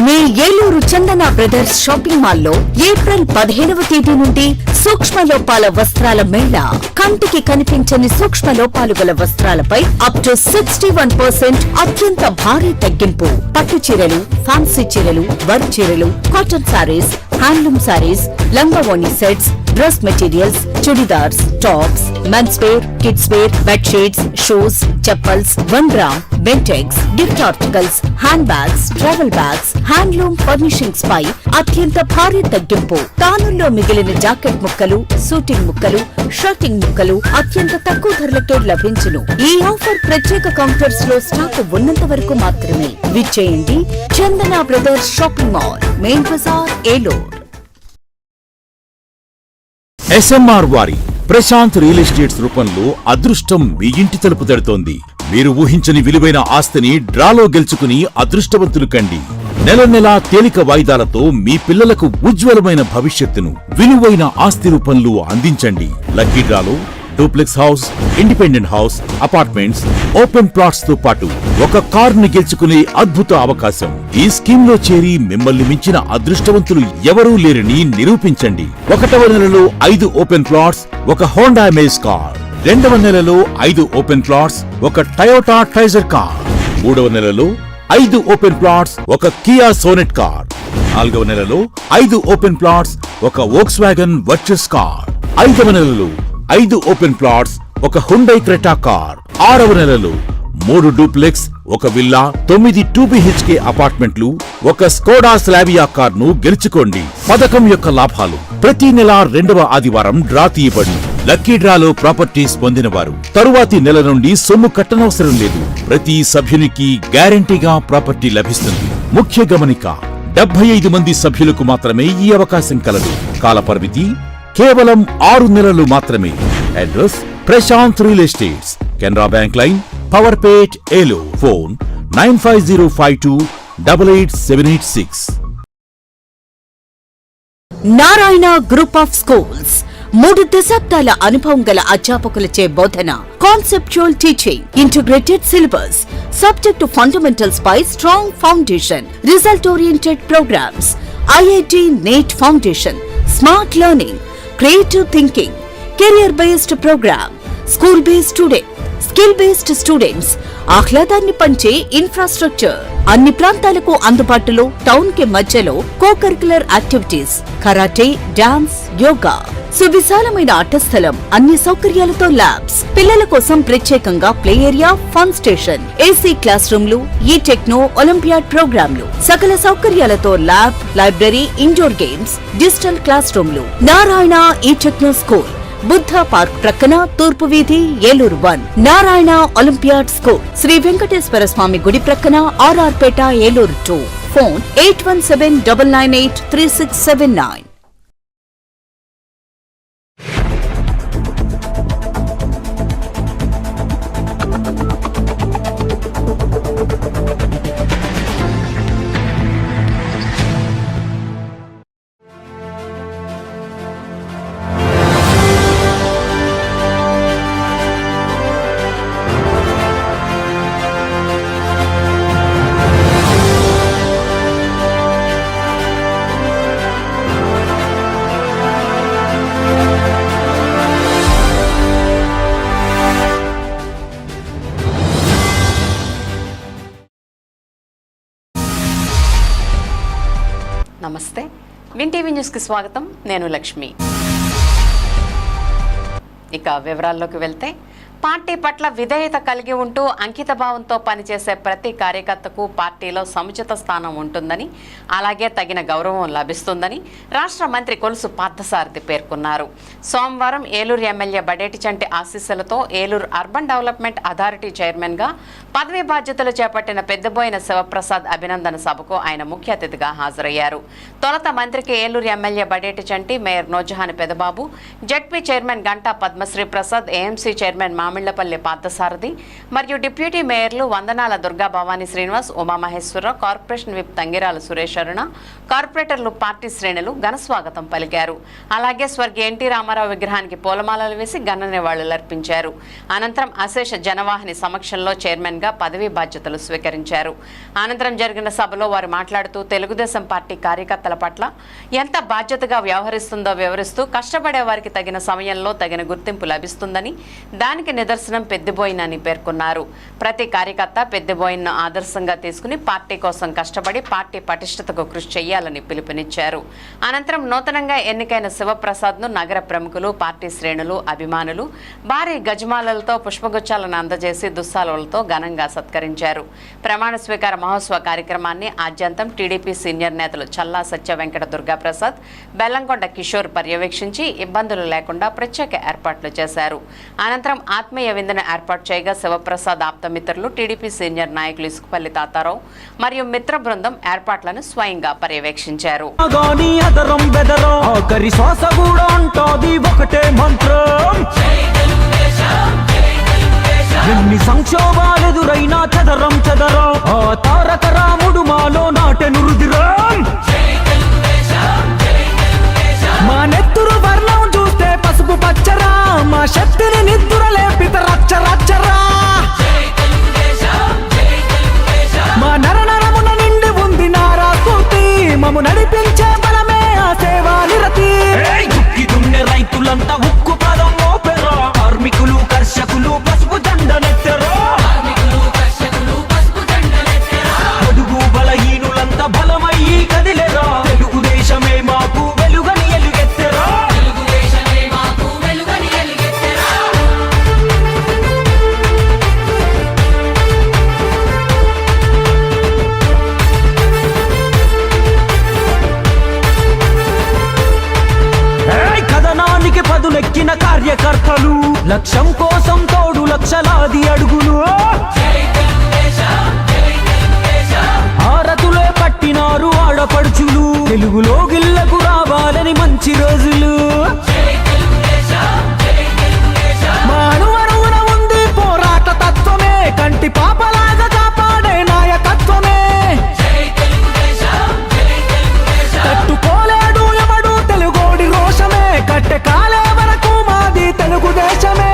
మీ ఏలూరు చందన brothers shopping mall లో April 15వ తేదీ నుండి సూక్ష్మ లోపాల వస్త్రాల మేళా. కంటికి కనిపించని సూక్ష్మ లోపాలు గల వస్త్రాలపై అప్ టు 61% అత్యంత భారీ తగ్గింపు. పట్టు చీరలు, ఫ్యాన్సీ చీరలు, వర్క్ చీరలు, కాటన్ సారీస్, హ్యాండ్లూమ్ సారీస్, లంగావోణి sets, dress materials, chudidars, tops, men's wear, kids wear, bedsheets, shoes, chappals, 1 gram, Bentex, gift articles, hand bags, travel bags, handloom furnishings పై అత్యంత భారీ తగ్గింపు. తానుల్లో మిగిలిన జాకెట్ ముక్కలు, సూటింగ్ ముక్కలు, షర్టింగ్ ముక్కలు అత్యంత తక్కువ ధరలకే లభించును. ఈ ఆఫర్ ప్రత్యేక కౌంటర్స్ లో స్టాక్ ఉన్నంత వరకు మాత్రమే. విచ్చేయండి Chandana brothers shopping mall, main bazaar, Eluru. SMR వారి ప్రశాంత్ రియల్ ఎస్టేట్స్ రూపంలో అదృష్టం మీ ఇంటి తలుపు తడుతోంది. మీరు ఊహించని విలువైన ఆస్తిని డ్రాలో గెలుచుకుని అదృష్టవంతులు కండి. నెల నెలా తేలిక వాయిదాలతో మీ పిల్లలకు ఉజ్వలమైన భవిష్యత్తును విలువైన ఆస్తి రూపంలో అందించండి. లక్కీ డ్రాలో duplex house, independent house, apartments, open plots తో పాటు ఒక కారుని గెలుచుకునే అద్భుత అవకాశం. ఈ స్కీమ్ లో చేరి మిమ్మల్ని మించిన అదృష్టవంతులు ఎవరూ లేరని నిరూపించండి. 1వ నెలలో 5 ఓపెన్ ప్లాట్స్, ఒక హోండా అమేజ్ కార్. 2వ నెలలో 5 ఓపెన్ ప్లాట్స్, ఒక టయోటా ట్రైజర్ కార్. 3వ నెలలో 5 ఓపెన్ ప్లాట్స్, ఒక కియా సోనెట్ కార్. 4వ నెలలో 5 ఓపెన్ ప్లాట్స్, ఒక వోక్స్ వ్యాగన్ వర్చస్ కార్. 5వ నెలలో 5 ఓపెన్ ప్లాట్స్, ఒక హుండై క్రెటా కార్. 6వ నెలలో 3 డూప్లెక్స్, ఒక విల్లా, 9 2BHK అపార్ట్మెంట్లు, ఒక స్కోడా స్లావియా కార్ ను గెలుచుకోండి. పథకం యొక్క లాభాలు: ప్రతి నెల 2వ ఆదివారం డ్రా తీయబడి లక్కీ డ్రాలో ప్రాపర్టీస్ పొందిన వారు తరువాతి నెల నుండి సొమ్ము కట్టనవసరం లేదు. ప్రతి సభ్యునికి గ్యారంటీగా ప్రాపర్టీ లభిస్తుంది. ముఖ్య గమనిక: 75 మంది సభ్యులకు మాత్రమే ఈ అవకాశం కలదు. కాల పరిమితి కేవలం 6 నెలలు మాత్రమే. Address: Prashanth real estates, Canara bank line, Powerpet, Eluru. Phone 9505288786. Narayana group of schools 3 దశాబ్దాల అనుభవం గల అధ్యాపకులచే బోధన. Conceptual teaching, integrated syllabus, subject fundamentals పై strong foundation, result oriented programs, IIT NEET foundation, smart learning, creative thinking, career based program, school based student, skill based students, ఆహ్లాదాన్ని పంచే infrastructure, అన్ని ప్రాంతాలకు అందుబాటులో, టౌన్ కి మధ్యలో co curricular activities, karate, dance, yoga, సువిశాలమైన ఆట స్థలం, అన్ని సౌకర్యాలతో ల్యాబ్స్, పిల్లల కోసం ప్రత్యేకంగా play area, fun station, AC class రూమ్లు, ఈ టెక్నో ఒలింపియాడ్ ప్రోగ్రాంలు, సకల సౌకర్యాలతో lab, library, indoor games, digital class రూమ్లు. నారాయణ ఈ టెక్నో స్కూల్, బుద్ధ పార్క్ ప్రక్కన, తూర్పు వీధి, ఏలూరు 1. నారాయణ ఒలింపియాడ్ స్కూల్, శ్రీ వెంకటేశ్వర స్వామి గుడి ప్రక్కన, RR పేట, ఏలూరు 2. ఫోన్ 8179983679. నమస్తే, విన్ టీవీ న్యూస్కి స్వాగతం. నేను లక్ష్మి. ఇక వివరాల్లోకి వెళ్తే, పార్టీ పట్ల విధేయత కలిగి ఉంటూ అంకితభావంతో పనిచేసే ప్రతి కార్యకర్తకు పార్టీలో సముచిత స్థానం ఉంటుందని, అలాగే తగిన గౌరవం లభిస్తుందని రాష్ట్ర మంత్రి కొలుసు పార్థసారథి పేర్కొన్నారు. సోమవారం ఏలూరు ఎమ్మెల్యే బడేటి చంటి ఆశీస్సులతో ఏలూరు అర్బన్ డెవలప్మెంట్ అథారిటీ చైర్మన్గా పదవీ బాధ్యతలు చేపట్టిన పెద్దబోయిన శివప్రసాద్ అభినందన సభకు ఆయన ముఖ్య అతిథిగా హాజరయ్యారు. తొలుత మంత్రికి Eluru MLA Badeti Chanti, mayor Noorjahan Pedababu, ZP chairman Ganta Padmasri Prasad, AMC chairman Mamillapalli Parthasarathi మరియు డిప్యూటీ మేయర్లు వందనాల దుర్గా భవానీ శ్రీనివాస్, ఉమామహేశ్వరరావు, కార్పొరేషన్ విప్ తంగిరాల సురేష్ అరుణ, కార్పొరేటర్లు, పార్టీ శ్రేణులు ఘనస్వాగతం పలికారు. అలాగే స్వర్గీయ ఎన్టీ రామారావు విగ్రహానికి పూలమాలలు వేసి ఘన నివాళులర్పించారు. అనంతరం అశేష జనవాహిని సమక్షంలో చైర్మన్ గా పదవీ బాధ్యతలు స్వీకరించారు. అనంతరం జరిగిన సభలో వారు మాట్లాడుతూ తెలుగుదేశం పార్టీ కార్యకర్తల పట్ల ఎంత బాధ్యతగా వ్యవహరిస్తుందో వివరిస్తూ కష్టపడే వారికి తగిన సమయంలో తగిన గుర్తింపు లభిస్తుందని, దానికి నిదర్శనం పెద్దిబోయినని పేర్కొన్నారు. ప్రతి కార్యకర్త పెద్దిబోయిన్ను ఆదర్శంగా తీసుకుని పార్టీ కోసం కష్టపడి పార్టీ పటిష్టతకు కృషి చేయాలని పిలుపునిచ్చారు. అనంతరం నూతనంగా ఎన్నికైన శివప్రసాద్ను నగర ప్రముఖులు, పార్టీ శ్రేణులు, అభిమానులు భారీ గజమాలలతో పుష్పగుచ్చాలను అందజేసి దుస్సాలతో ఘనంగా సత్కరించారు. ప్రమాణ స్వీకార మహోత్సవ కార్యక్రమాన్ని ఆద్యంతం టీడీపీ సీనియర్ నేతలు చల్లా సత్య వెంకట దుర్గాప్రసాద్, బెల్లంకొండ కిషోర్ పర్యవేక్షించి ఇబ్బందులు లేకుండా ప్రత్యేక ఏర్పాట్లు చేశారు. అనంతరం ఆత్మీయ విందును ఏర్పాటు చేయగా శివప్రసాద్ ఆప్తమిత్రులు, టీడీపీ సీనియర్ నాయకులు ఇసుకపల్లి తాతారావు మరియు మిత్ర బృందం ఏర్పాట్లను స్వయంగా పర్యవేక్షించారు. ఎన్ని సంక్షోభాలెదురైనా చదరం చదరం ఆ తారక రాముడు మాలో నాటెను రుదిరం. మా నెత్తురు వర్ణం చూస్తే పసుపు పచ్చరా, మా శక్తిని నిద్దుర లేపిత రచ్చ రచ్చరా. మా నరనరమున నిండి ఉంది నారా స్ఫూర్తి, మము నడిపించే బలమే ఆ సేవా నిరతి. దుక్కి రైతులంతా ఉక్కు పదం మోపెరా, కార్మికులు కర్షకులు పసుపు దండనెత్తరా. పొడుగు బలహీనులంతా బలమయ్యి కదిలేరా, తెలుగుదేశమే మాకు వెలుగని ఎలుగెత్తరా. కథనానికి పదులెక్కిన కార్యకర్తలు, లక్ష్యం కోసం తోడు లక్షలాది అడుగులు. ఆరతులే పట్టినారు ఆడపడుచులు, తెలుగులో గిల్లకు రావాలని మంచి రోజులు. మా అణువణువున ఉంది పోరాట తత్వమే, కంటి పాపలాగా కాపాడే నాయకత్వమే. తట్టుకోలేడు ఎవడు తెలుగోడి రోషమే, కట్టె కాలే వరకు మాది తెలుగుదేశమే.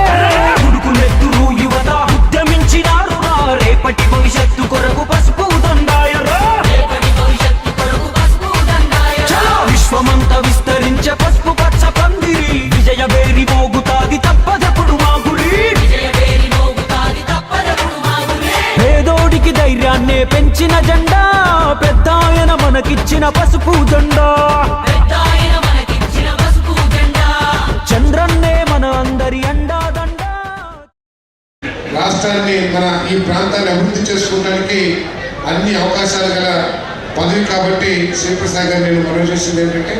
ఉడుకులెత్తురు యువత ఉద్యమించినారు, రేపటి భవిష్యత్తు కొరకు పసుపు దండాయరా. విశ్వమంతా విస్తరించే పసుపు పచ్చ పందిరి, విజయ వేరి మోగుతాది తప్పదప్పుడు మా గురి. పేదోడికి ధైర్యాన్నే పెంచిన జెండా, పెద్దాయన మనకిచ్చిన పసుపు జెండా. చంద్రన్నే మన అందరి అండా దండా. రాష్ట్రాన్ని మన ఈ ప్రాంతాన్ని అభివృద్ధి చేసుకోవడానికి అన్ని అవకాశాలు గల పదవి కాబట్టి శ్రీప్రసాద్ గారు నేను మనవి చేసింది ఏంటంటే,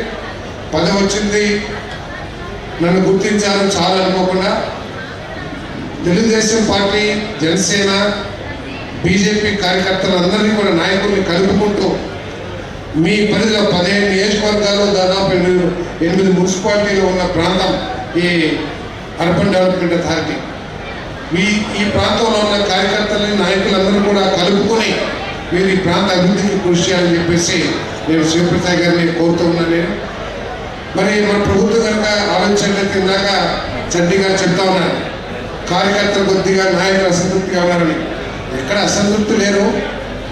పదవి వచ్చింది నన్ను గుర్తించారు చాలా అనుకోకుండా. తెలుగుదేశం పార్టీ, జనసేన, బీజేపీ కార్యకర్తలందరినీ కూడా నాయకుల్ని కలుపుకుంటూ మీ పరిధిలో 15 నియోజకవర్గాలు, దాదాపు 8 మున్సిపాలిటీలో ఉన్న ప్రాంతం ఈ అర్బన్ డెవలప్మెంట్ అథారిటీ. ఈ ప్రాంతంలో ఉన్న కార్యకర్తలని, నాయకులందరూ కూడా కలుపుకొని మీరు ఈ ప్రాంత అభివృద్ధికి కృషి చేయాలని చెప్పేసి నేను శ్రీప్రసాద్ గారిని కోరుతూ ఉన్నాను. నేను మరి మన ప్రభుత్వం కనుక ఆలోచన కిందాక చండీ గారు చెప్తా ఉన్నారు, కార్యకర్తలు కొద్దిగా నాయకులు అసంతృప్తిగా ఉన్నారని. ఎక్కడ అసంతృప్తి లేరు,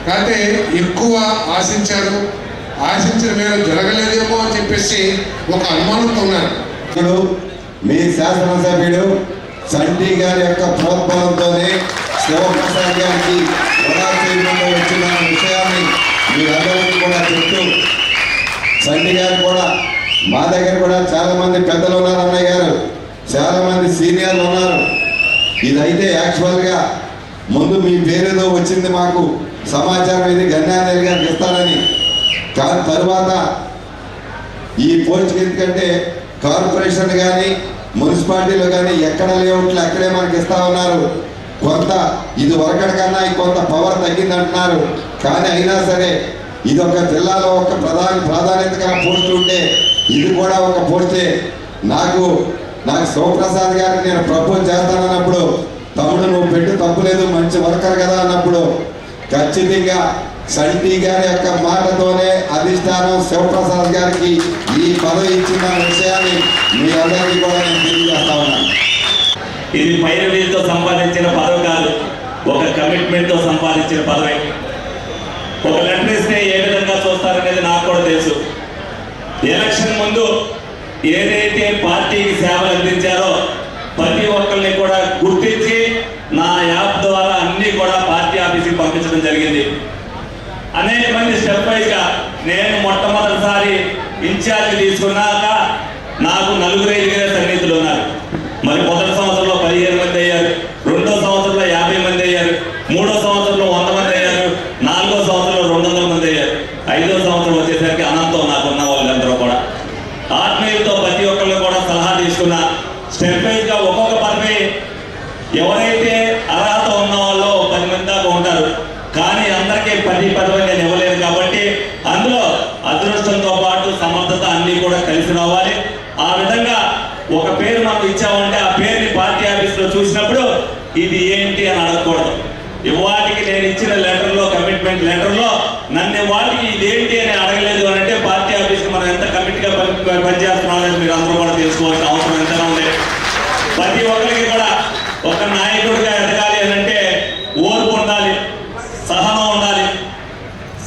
కాబట్టి ఎక్కువ ఆశించారు, ఆశించిన మేర జరగలేదేమో అని చెప్పేసి ఒక అనుమానంతో ఉన్నారు. మీ శాసనసభ్యుడు చండీ గారి యొక్క ప్రోత్సాహంతోనే శివప్రసాద్ గారికి వచ్చిన విషయాన్ని మీరందరికీ కూడా చెప్తూ, చండీ గారు కూడా మా దగ్గర కూడా చాలా మంది పెద్దలు ఉన్నారు, అన్నయ్య గారు చాలా మంది సీనియర్లు ఉన్నారు. ఇదైతే యాక్చువల్గా ముందు మీ పేరుతో వచ్చింది మాకు సమాచారం, ఇది గన్యానేల్ గారికి ఇస్తారని. కానీ తరువాత ఈ పోస్ట్ ఎందుకంటే కార్పొరేషన్ కానీ మున్సిపాలిటీలో కానీ ఎక్కడ లేఅవుట్లు అక్కడే మనకి ఇస్తా ఉన్నారు. కొంత ఇది వరకటి కన్నా కొంత పవర్ తగ్గిందంటున్నారు. కానీ అయినా సరే ఇది ఒక జిల్లాలో ఒక ప్రాధాన్యతగా పోస్ట్ ఉంటే ఇది కూడా ఒక పోస్టే. నాకు శివప్రసాద్ గారికి నేను ప్రపోజ్ చేస్తానన్నప్పుడు తమ్ముడు నువ్వు పెట్టు తప్పులేదు, మంచి వర్కర్ కదా అన్నప్పుడు ఖచ్చితంగా సంటి గారి యొక్క మాటతోనే అధిష్టానం శివప్రసాద్ గారికి ఈ పదవి ఇచ్చిన విషయాన్ని మీ అందరికీ కూడా నేను తెలియజేస్తా ఉన్నాను. ఇది పైరవీలతో సంపాదించిన పదవి కాదు, ఒక కమిట్మెంట్తో సంపాదించిన పదవి. ఒక లెటర్స్ని ఏ విధంగా చూస్తారనేది నాకు కూడా తెలుసు. ఎలక్షన్ ముందు ఏదైతే పార్టీకి సేవలు అందించారో ప్రతి ఒక్కరిని కూడా గుర్తించి నా యాప్ ద్వారా అన్ని కూడా పార్టీ ఆఫీస్కి పంపించడం జరిగింది. అనేక మంది స్టెప్ వైజ్గా నేను మొట్టమొదటిసారి ఇన్ఛార్జ్ తీసుకున్నాక నాకు 4-5 సన్నిహితులు ఉన్నారు. మరి మొదటి సంవత్సరంలో 15 మంది అయ్యారు, రెండో సంవత్సరంలో 50 మంది అయ్యారు, మూడో సంవత్సరంలో 100 మంది అయ్యారు, 4వ సంవత్సరంలో 200 మంది అయ్యారు, 5వ సంవత్సరం వచ్చేసరికి అనంతం నాకు ఉన్న వాళ్ళందరూ కూడా ఆత్మీయులతో ప్రతి ఒక్కళ్ళు కూడా సలహా తీసుకున్నా. స్టెప్ వైజ్గా ఒక్కొక్క పదవి ఎవరైతే అర్హత ఉన్న వాళ్ళు 10 మంది దాకా ఉంటారు, కానీ అందరికీ 10 పదవి నేను ఇవ్వలేను. కాబట్టి అందులో అదృష్టంతో పాటు సమర్థత అన్నీ కూడా కలిసి రావాలి. ఆ విధంగా ఒక పేరు మనం ఇచ్చామంటే ఆ పేరుని పార్టీ ఆఫీస్లో చూసినప్పుడు ఇది ఏంటి అని అడగకూడదు. ఇవాటికి నేను ఇచ్చిన లెటర్లో, కమిట్మెంట్ లెటర్లో నన్ను వాటికి ఇదేంటి అని అడగలేదు అని అంటే పార్టీ ఆఫీస్కి మనం ఎంత కమిట్గా పనిచేస్తున్నాం అనేది మీరు అందరూ కూడా తెలుసుకోవాల్సిన అవసరం ఎంతగా ఉంది. ప్రతి ఒక్కరికి కూడా ఒక నాయకుడిగా ఎదగాలి అని అంటే ఓర్పు ఉండాలి, సహనం ఉండాలి,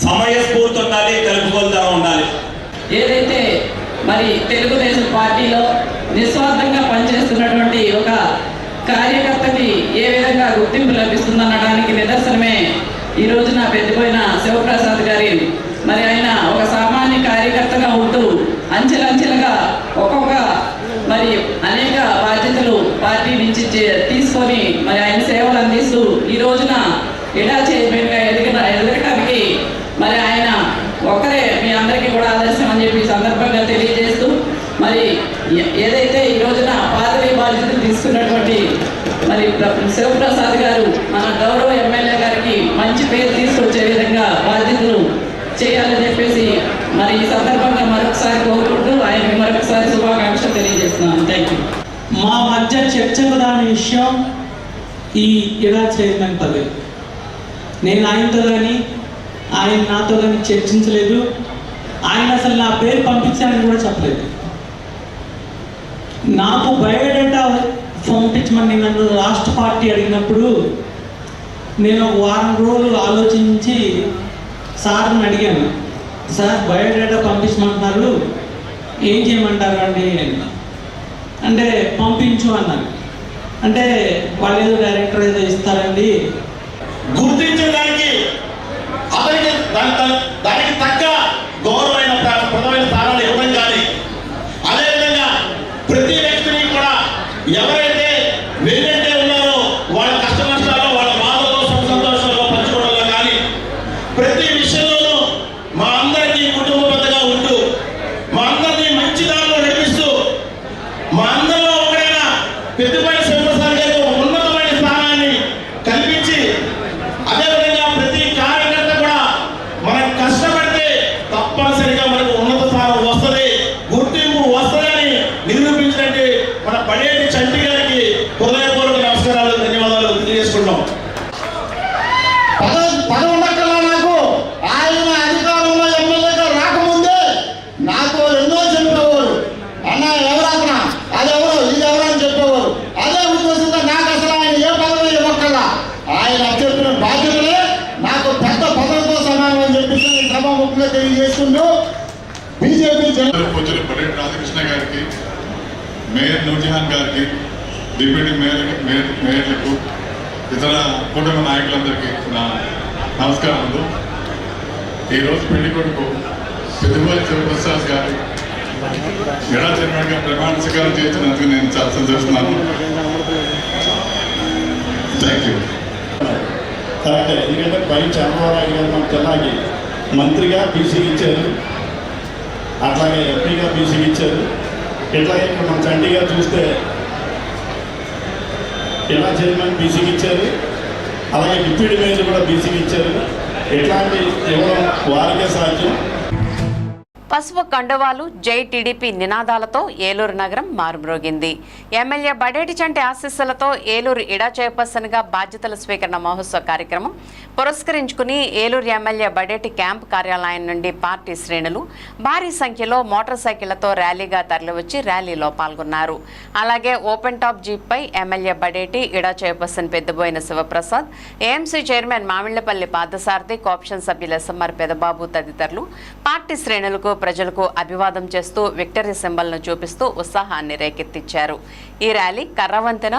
సమయస్ఫూర్తి ఉండాలి, కలుపుకొలుతనం ఉండాలి. ఏదైతే మరి తెలుగుదేశం పార్టీలో నిస్వార్థంగా పనిచేస్తున్నటువంటి ఒక కార్యకర్తకి ఏ విధంగా గుర్తింపు లభిస్తుందనడానికి నిదర్శనమే ఈ రోజున పెద్దపోయిన శివప్రసాద్ గారి. మరి ఆయన ఒక సామాన్య కార్యకర్తగా ఉంటూ అంచెలంచెలుగా ఒక్కొక్క మరి అనేక బాధ్యతలు పార్టీ నుంచి తీసుకొని మరి ఆయన సేవలు అందిస్తూ ఈ రోజున ఇడా చైర్మన్గా ఎదగటానికి మరి ఆయన ఒకరే మీ అందరికీ కూడా ఆదర్శం అని చెప్పి సందర్భంగా తెలియజేస్తూ మరి ఏదైతే ఈ రోజున పాదవి బాధ్యతలు తీసుకున్నటువంటి మరి శివప్రసాద్ గారు మన గౌరవ ఎమ్మెల్యే గారికి మంచి పేరు తీసుకొచ్చే విధంగా బాధ్యతలు చేయాలని చెప్పేసి మరి ఈ సందర్భంగా మరొకసారి కోరుకుంటూ ఆయనకి మరొకసారి శుభాకాంక్షలు తెలియజేస్తున్నాను. Thank you. మా మధ్య చర్చకు రాని విషయం ఈ ఇడా చైర్మన్ పదవి. నేను ఆయనతో కానీ ఆయన నాతో కానీ చర్చించలేదు. ఆయన అసలు నా పేరు పంపించాలని కూడా చెప్పలేదు. నాకు బయోడేటా పంపించమని నన్ను రాష్ట్ర పార్టీ అడిగినప్పుడు నేను ఒక వారం రోజులు ఆలోచించి సార్ని అడిగాను, సార్ బయోడేటా పంపించమంటున్నారు, ఏం చేయమంటారు అండి అంటే పంపించు అన్నాను. అంటే వాళ్ళు ఏదో డైరెక్టర్ ఏదో ఇస్తారండి, గుర్తించడానికి అతనికి దానికి తగ్గ గౌరవమైన ప్రథమైన స్థానాలు ఇవ్వడం కానీ, అదేవిధంగా ప్రతి వ్యక్తిని కూడా ఎవరైతే వెన్నంటే ఉన్నారో వాళ్ళ కష్ట నష్టాల్లో, వాళ్ళ బాధలో, సంతోషాల్లో పంచుకోవడంలో కానీ ప్రతి విషయంలోనూ మా అందరికీ కుటుంబ పెద్దగా ఉంటూ మా అందరినీ మంచి దారిలో నడిపిస్తూ మా అందరిలో ఒకరైనా పెద్దపల్లి శివప్రసాద్ గారికి ఒక ఉన్నతమైన స్థానాన్ని కల్పించి, అదేవిధంగా ప్రతి కార్యకర్త కూడా మనం కష్టపడితే తప్పనిసరిగా మనకు ఉన్నత స్థానం వస్తుంది, గుర్తింపు వస్తుందని నిరూపించినట్టు మన పడేటి చంటి గారికి హృదయపూర్వక నమస్కారాలు, ధన్యవాదాలు తెలియజేసుకుంటాం. పదవి ఉండక్కల్లా నాకు ఆయన అధికారంలో ఎమ్మెల్యేగా రాకముందే నాకు ఎన్నో చెప్పేవారు, అన్న ఎవరన్నా అదెవరు ఇదెవరు అని చెప్పేవారు. అదే ఉద్దేశంతో నాకు అసలు ఆయన ఏ పదవి ఇవ్వక్కల్లా, ఆయన చెప్పిన బాధ్యతలే నాకు పెద్ద పదవితో సమానం అని చెప్పేసి సభాముఖంగా తెలియజేస్తుంటూ బీజేపీ పొద్దున పడేటి రాధాకృష్ణ గారికి, మేయర్ నూర్జహాన్ గారికి, డిప్యూటీ మేయర్లకు, ఇతర కుటుంబ నాయకులందరికీ నా నమస్కారములు. ఈరోజు పెళ్లి కొడుకు పెద్దపల్లి శివప్రసాద్ గారు ఇడా చైర్మన్గా ప్రమాణ స్వీకారం చేస్తున్నందుకు నేను చాలా సంతోషిస్తున్నాను. Thank you. కరెక్టే, ఎందుకంటే పై చంద్రబాబు గారు మన జిల్లాకి మంత్రిగా బీసీకి ఇచ్చారు, అట్లాగే ఎంపీగా బీసీకి ఇచ్చారు. ఇట్లాగే ఇక్కడ మన చండీగా చూస్తే ఇలా చైర్మన్ బీసీకి ఇచ్చారు, అలాగే డిప్యూటీ మేయర్ కూడా బీసీకి ఇచ్చారు. ఇట్లాంటి ఇవ్వడం వారికే సాధ్యం. పసుపు కండువాలు జై టీడీపీ నినాదాలతో ఏలూరు నగరం మారుమ్రోగింది. ఎమ్మెల్యే బడేటి చంటి ఆశీస్సులతో ఏలూరు ఇడా చైర్పర్సన్గా బాధ్యతల స్వీకరణ మహోత్సవ కార్యక్రమం పురస్కరించుకుని ఏలూరు ఎమ్మెల్యే బడేటి క్యాంప్ కార్యాలయం నుండి పార్టీ శ్రేణులు భారీ సంఖ్యలో మోటార్ సైకిళ్లతో ర్యాలీగా తరలివచ్చి ర్యాలీలో పాల్గొన్నారు. అలాగే ఓపెన్ టాప్ జీప్పై ఎమ్మెల్యే బడేటి ఇడా chairperson Peddaboina Sivaprasad, AMC chairman Mamillapalli Parthasarathi, co-option సభ్యులు ఎస్ఎంఆర్ పెదబాబు తదితరులు పార్టీ శ్రేణులకు ప్రజలకు అభివాదం చేస్తూ విక్టరీ సింబల్ను చూపిస్తూ ఉత్సాహాన్ని రేకెత్తించారు. ఈ ర్యాలీ కర్రవంతెన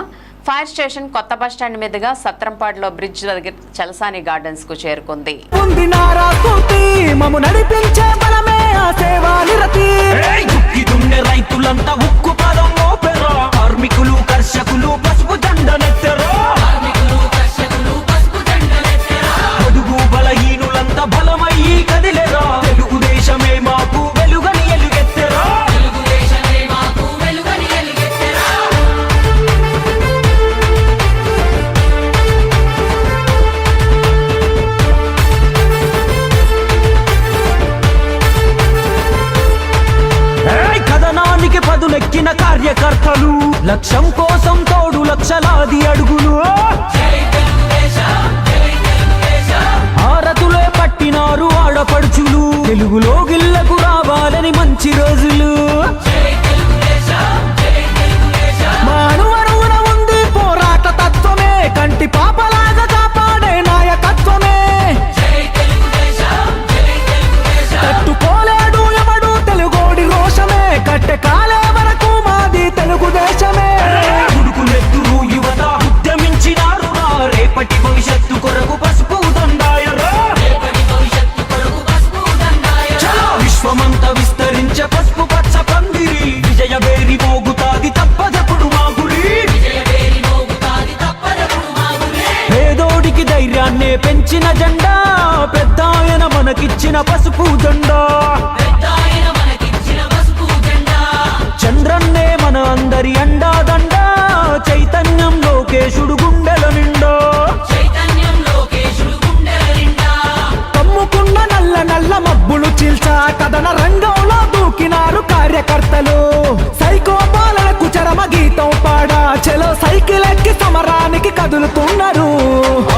ఫైర్ స్టేషన్ కొత్త బస్టాండ్ మీదుగా సత్రంపాడులో బ్రిడ్జ్ దగ్గర చలసాని గార్డెన్స్ కు చేరుకుంది. రైతులంతా ఉక్కు పదం మోపెరా, కార్మికులు కర్షకులు పసుపు జెండనెత్తెరా, పొడుగు బలహీనులంతా బలమయ్యి కదిలేరా, తెలుగుదేశమే మాకు వెలుగని ఎలుగెత్తెరా. కథనానికి పదులెక్కిన కార్యకర్తలు, లక్ష్యం కోసం తోడు లక్షలాది అడుగులు, ఆరతులే పట్టినారు ఆడపడుచులు, తెలుగులో గిల్లకు రావాలని మంచి రోజులు. మానవరువున ఉంది పోరాట తత్వమే, కంటి పాపలాగా కాపాడే నాయకత్వమే, తట్టుకోలేడు ఎవడు తెలుగోడి రోషమే, కట్టె కాలే వరకు మాది తెలుగుదేశమే. ఉడుకులెత్తురు యువత ఉద్యమించినారు, రేపటి భవిష్యత్తు కొరకు పసుపు దండాయరా, విశ్వమంతా విస్తరించే పసుపు పచ్చ పందిరి, విజయ వేరి మోగుతాది తప్పదప్పుడు మాగురి, పేదోడికి ధైర్యాన్నే పెంచిన జెండా, పెద్దాయన మనకిచ్చిన పసుపు జెండా, చంద్రన్నే మన అందరి అండా దండా, చైతన్యం లోకేశుడు గుండెల నిండా, కమ్ముకున్న నల్ల నల్ల మబ్బులు చీల్చా కథన రంగంలో దూకినారు కార్యకర్తలు, సైకో పాలనకు చరమ గీతం పాడా చెలో సైకిల్ ఎక్కి సమరానికి కదులుతున్నారు.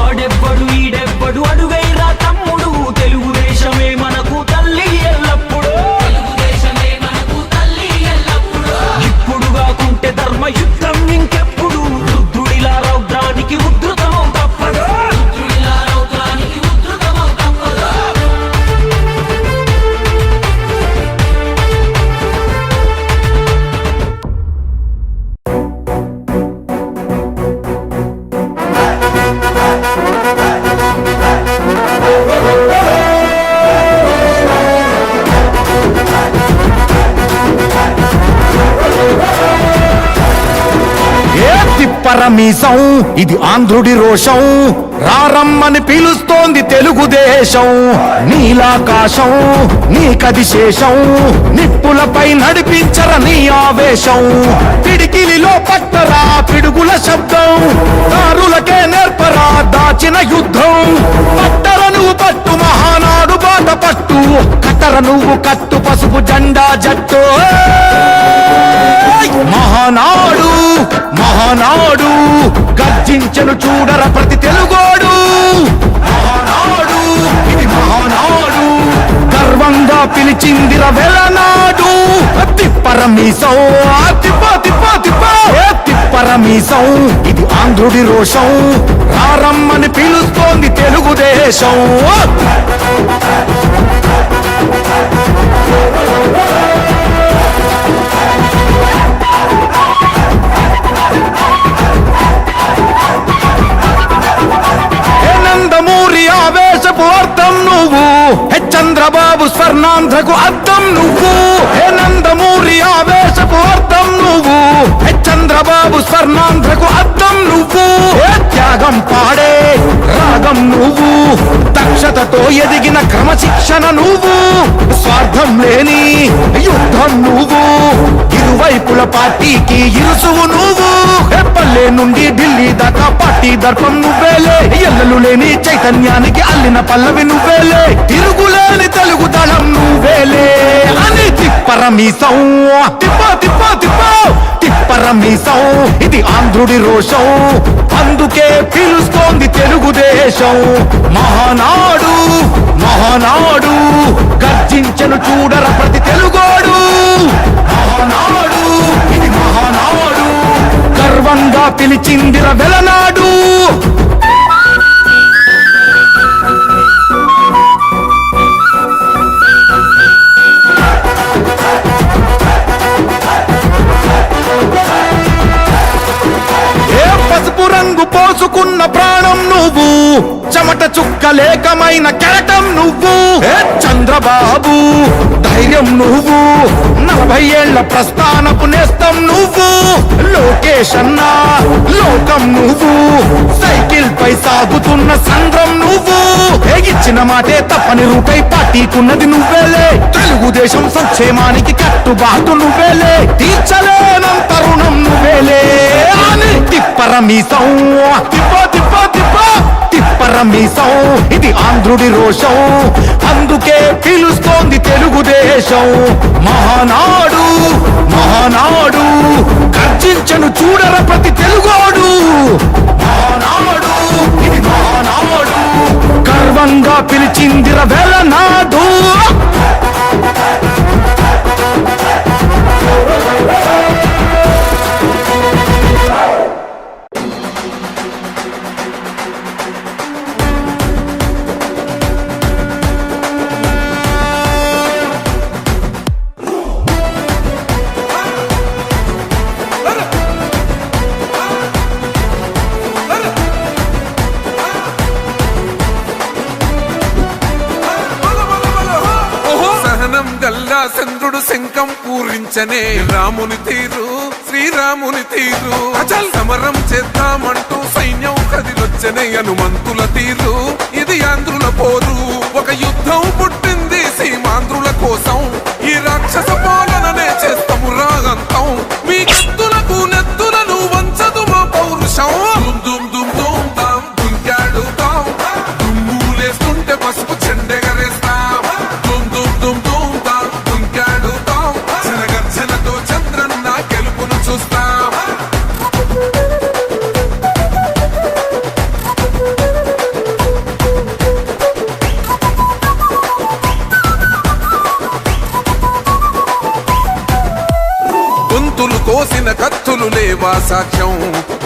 ఆడెవ్వడు ఈడెవ్వడు అడుగైరా తమ్ముడు, తెలుగుదేశమే మనకు తల్లి ఎల్లప్పుడు, ఇప్పుడు కాకుంటే ధర్మ యుద్ధం ఇంకెప్పుడు, రుద్రుడిలా రౌద్రానికి ఉద్ధృతమం తప్పదు. పరమీసం ఇది ఆంధ్రుడి రోషం, రారమ్మని పిలుస్తోంది తెలుగుదేశం, నీలాకాశం నీకది శేషం, నిప్పులపై నడిపించర నీ ఆవేశం, పిడికిలిలో పట్టరా పిడుగుల శబ్దం, దారులకే నేర్పరా దాచిన యుద్ధం, పట్టర నువ్వు పట్టు మహానాడు బాట పట్టు, కట్టర నువ్వు కట్టు పసుపు జెండా జట్టు, మహానాడు మహానాడు గర్జించను చూడర ప్రతి తెలుగోడు, మహానాడు ఇది మహానాడు గర్వంగా పిలిచిందిర వెలనాడు, తిప్పరమీసం తిప్ప తిప్ప తిప్ప తిప్పరమీసం ఇది ఆంధ్రుడి రోషం, రారమ్మని పిలుస్తోంది తెలుగుదేశం. నందమూరి ఆవేశపు అర్థం నువ్వు, చంద్రబాబు స్వర్ణాంధ్రకు అర్థం నువ్వు, నందమూరి ఆవేశపు అర్థం నువ్వు, చంద్రబాబు స్వర్ణాంధ్రకు అర్థం నువ్వు, త్యాగం పాడే రాగం నువ్వు, దక్షతతో ఎదిగిన క్రమశిక్షణ నువ్వు, స్వార్థం లేని యుద్ధం నువ్వు, ఇరువైపుల పార్టీకి ఇరుసువు నువ్వు, పల్లె నుండి ఢిల్లీ దాకా పార్టీ దర్పం నువ్వేలే, ఎల్లలు లేని చైతన్యానికి అల్లిన పల్లవి నువ్వేలే, తిరుగులేని తెలుగు దళం నువ్వేలే. తిప్పరమీసం తిప్ప తిప్ప తిప్ప తిప్పరమీసం ఇది ఆంధ్రుడి రోషం అందుకే పిలుస్తోంది తెలుగుదేశం మహానాడు మహానాడు గర్జించను చూడర ప్రతి తెలుగోడు మహానాడు ఇది మహానాడు గర్వంగా పిలిచిందిర వెలనాడు పసుపు రంగు పోసుకున్న ప్రాణం నువ్వు చెమట చుక్కలేకమైన కెరటం నువ్వు చంద్రబాబు ధైర్యం నువ్వు 40 ఏళ్ల ప్రస్థానపు నేస్తం నువ్వు లోకేష్ అన్నా లోకం నువ్వు సైకిల్ పై సాగుతున్న సంద్రం నువ్వు ఇచ్చిన మాటే తప్పని రూపై పార్టీకున్నది నువ్వేలే తెలుగుదేశం సంక్షేమానికి కట్టుబాటు నువ్వేలే తీర్చలేనంత రుణం నువ్వేలే అని తిప్పరమీసం తిప్ప తిప్ప తిప్ప తిప్పరమీసం ఇది ఆంధ్రుడి రోషం అందుకే పిలుస్తోంది తెలుగుదేశం మహానాడు మహానాడు గర్జించను చూడర ప్రతి తెలుగోడు మహానాడు ఇది మహానాడు గర్వంగా పిలిచిందిర వెలనాడు చంద్రుడు శంఖం పూరించనే రాముని తీరు శ్రీరాముని తీరు అచల్ సమరం చేద్దామంటూ సైన్యం కదిలొచ్చనే హనుమంతుల తీరు ఇది ఆంధ్రుల పోరు ఒక యుద్ధం పుట్టింది సీమాంధ్రుల కోసం ఈ రాక్షస పాలననే చేస్తాము రాగంతం మీ కత్తులకు నెత్తులను వంచదు మా పౌరుషం దుమ్ దుమ్ దుమ్ తాం దుంకాడుతాం దుమ్ములేస్తుంటే పసుపు చెండెగరేస్తాం దుమ్ దుమ్ దుమ్ దుమ్ తాం దుంకాడుతాం జనగర్జనతో చంద్రన్న గెలుపును చూస్తాం గొంతులు కోసిన కత్తులు లేవా సాక్ష్యం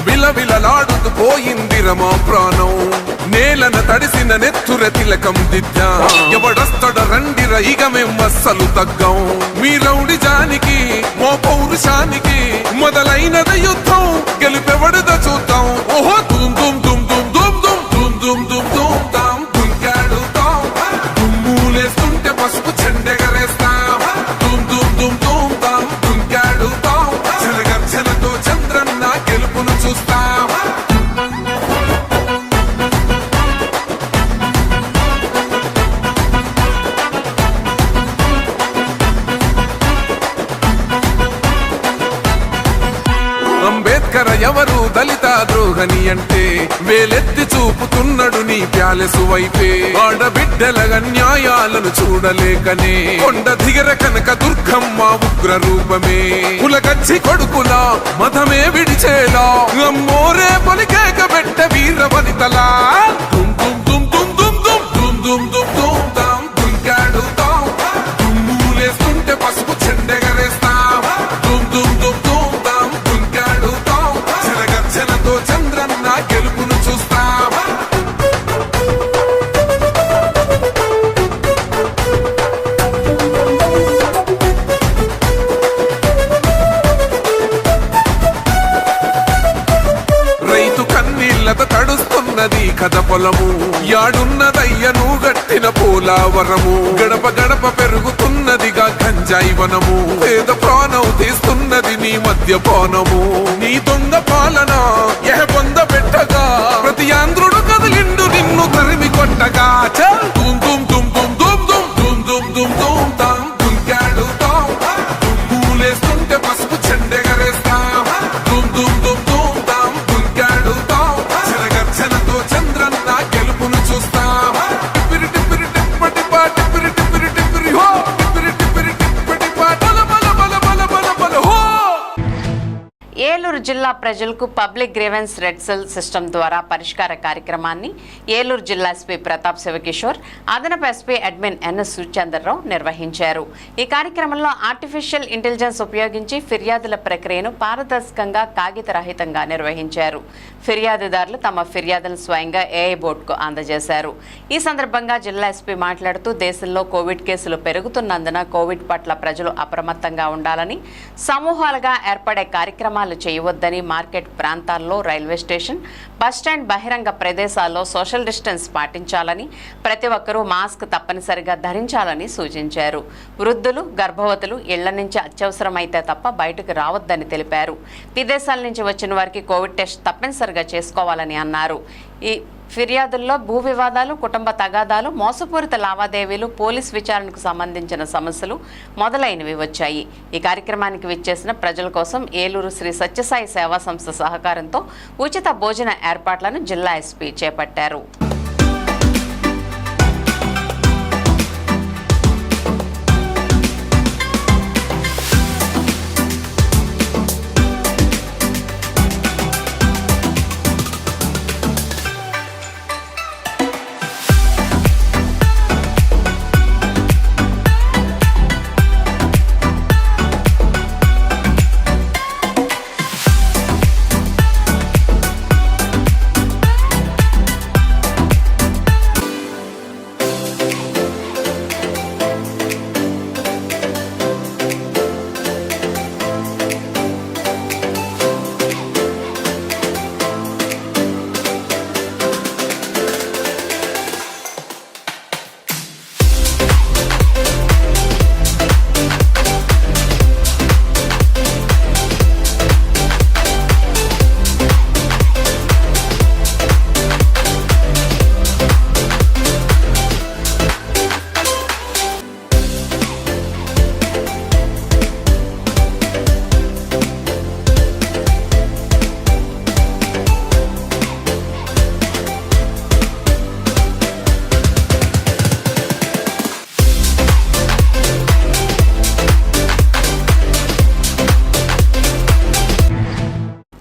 విలవిలలాడుతూ పోయిందిర మా ప్రాణం నేలన తడిసిన నెత్తుర తిలకం దిద్దా ఎవడొస్తడ రండిర ఇక మేం అస్సలు తగ్గం మీ రౌడి జానికి మో పౌరుషానికి మొదలైనద యుద్ధం గెలుపెవడద చూద్దాం ఓహో దుమ్ దుమ్ దుమ్ దుమ్ దుమ్ దుమ్ దుమ్ దుమ్ దుమ్ దుమ్ తాం దుంకాడుతాం దుమ్ములేస్తుంటే పసుపు చెండెగరేస్తాం దుమ్ దుమ్ దుమ్ దుమ్ తాం దుంకాడుతాం జనగర్జనతో చంద్రన్న గెలుపును చూస్తాం అంబేద్కర్ ఎవరు దళిత ద్రోహని అంటే వేలెత్తి చూపుతున్నడు నీ ప్యాలెసు వైపే ఆడబిడ్డల న్యాయాలను చూడలేకనే కొండ దిగర కనక దుర్గమ్మ ఉగ్ర రూపమే కులగచ్చి కొడుకులా మతమే విడిచేలా అమ్మోరే పలికేక పెట్ట వీర వనితలా దుమ్ దుమ్ దుమ్ దుమ్ దుమ్ దుమ్ దుమ్ దుమ్ దుమ్ తాం దుంకాడుతాం దుమ్ములేస్తుంటే పసుపు చెండెగరేస్తాం దుమ్ దుమ్ దుమ్ దుమ్ తాం దుంకాడుతాం జనగర్జనతో చంద్రన్న గెలుపును చూస్తాం రైతు కన్నీళ్లతో తడుస్తున్నది కథ పొలము యాడున్నదయ్యను గట్టిన పోలావరము గడప గడప పెరుగుతున్నదిగా గంజాయి వనము పేద ప్రాణం తీస్తున్నది నీ మద్యపానము నీ దొంగ పాలన ఎహ పొంద పెట్టగా ప్రతి ఆంధ్రుడు కదిలిండు నిన్ను తరిమి కొట్టగా చల్ దుమ్ దుమ్ దుమ్ దుమ్ దుమ్ దుమ్ దుమ్ దుమ్ దుమ్ దుమ్ తాం దుంకాడుతాం దుమ్ములేస్తుంటే పసుపు చెండెగరేస్తాం దుమ్ దుమ్ దుమ్ దుమ్ తాం దుంకాడుతాం జనగర్జనతో చంద్రన్న గెలుపును చూస్తాం టిప్పిరి టిప్పిరి టిప్పటి పా టిప్పిరి టిప్పిరి టిప్పిరి హో టిప్పిరి టిప్పిరి టిప్పటి పా ఏలూరు జిల్లా ప్రజలకు public grievance red cell system ద్వారా పరిష్కార కార్యక్రమాన్ని ఏలూరు జిల్లా ఎస్పీ ప్రతాప్ శివకిషోర్, అదనపు ఎస్పీ అడ్మిన్ ఎన్ఎస్ సూర్చంద్రరావు నిర్వహించారు. ఈ కార్యక్రమంలో ఆర్టిఫిషియల్ ఇంటెలిజెన్స్ ఉపయోగించి ఫిర్యాదుల ప్రక్రియను పారదర్శకంగా, కాగితరహితంగా నిర్వహించారు. ఫిర్యాదుదారులు తమ ఫిర్యాదులను స్వయంగా ఏఐ బోర్డుకు అందజేశారు. ఈ సందర్భంగా జిల్లా ఎస్పీ మాట్లాడుతూ దేశంలో కోవిడ్ కేసులు పెరుగుతున్నందున కోవిడ్ పట్ల ప్రజలు అప్రమత్తంగా ఉండాలని, సమూహాలుగా ఏర్పడే కార్యక్రమాలు చేయవద్దని, మార్కెట్ ప్రాంతాల్లో, రైల్వే స్టేషన్, బస్టాండ్, బహిరంగ ప్రదేశాల్లో సోషల్ డిస్టెన్స్ పాటించాలని, ప్రతి ఒక్కరూ మాస్క్ తప్పనిసరిగా ధరించాలని సూచించారు. వృద్ధులు, గర్భవతులు ఇళ్ల నుంచి అత్యవసరమైతే తప్ప బయటకు రావద్దని తెలిపారు. విదేశాల నుంచి వచ్చిన వారికి కోవిడ్ టెస్ట్ తప్పనిసరిగా చేసుకోవాలని అన్నారు. ఈ ఫిర్యాదుల్లో భూ వివాదాలు, కుటుంబ తగాదాలు, మోసపూరిత లావాదేవీలు, పోలీస్ విచారణకు సంబంధించిన సమస్యలు మొదలైనవి వచ్చాయి. ఈ కార్యక్రమానికి విచ్చేసిన ప్రజల కోసం ఏలూరు శ్రీ సత్యసాయి సేవా సంస్థ సహకారంతో ఉచిత భోజన ఏర్పాట్లను జిల్లా ఎస్పీ చేపట్టారు.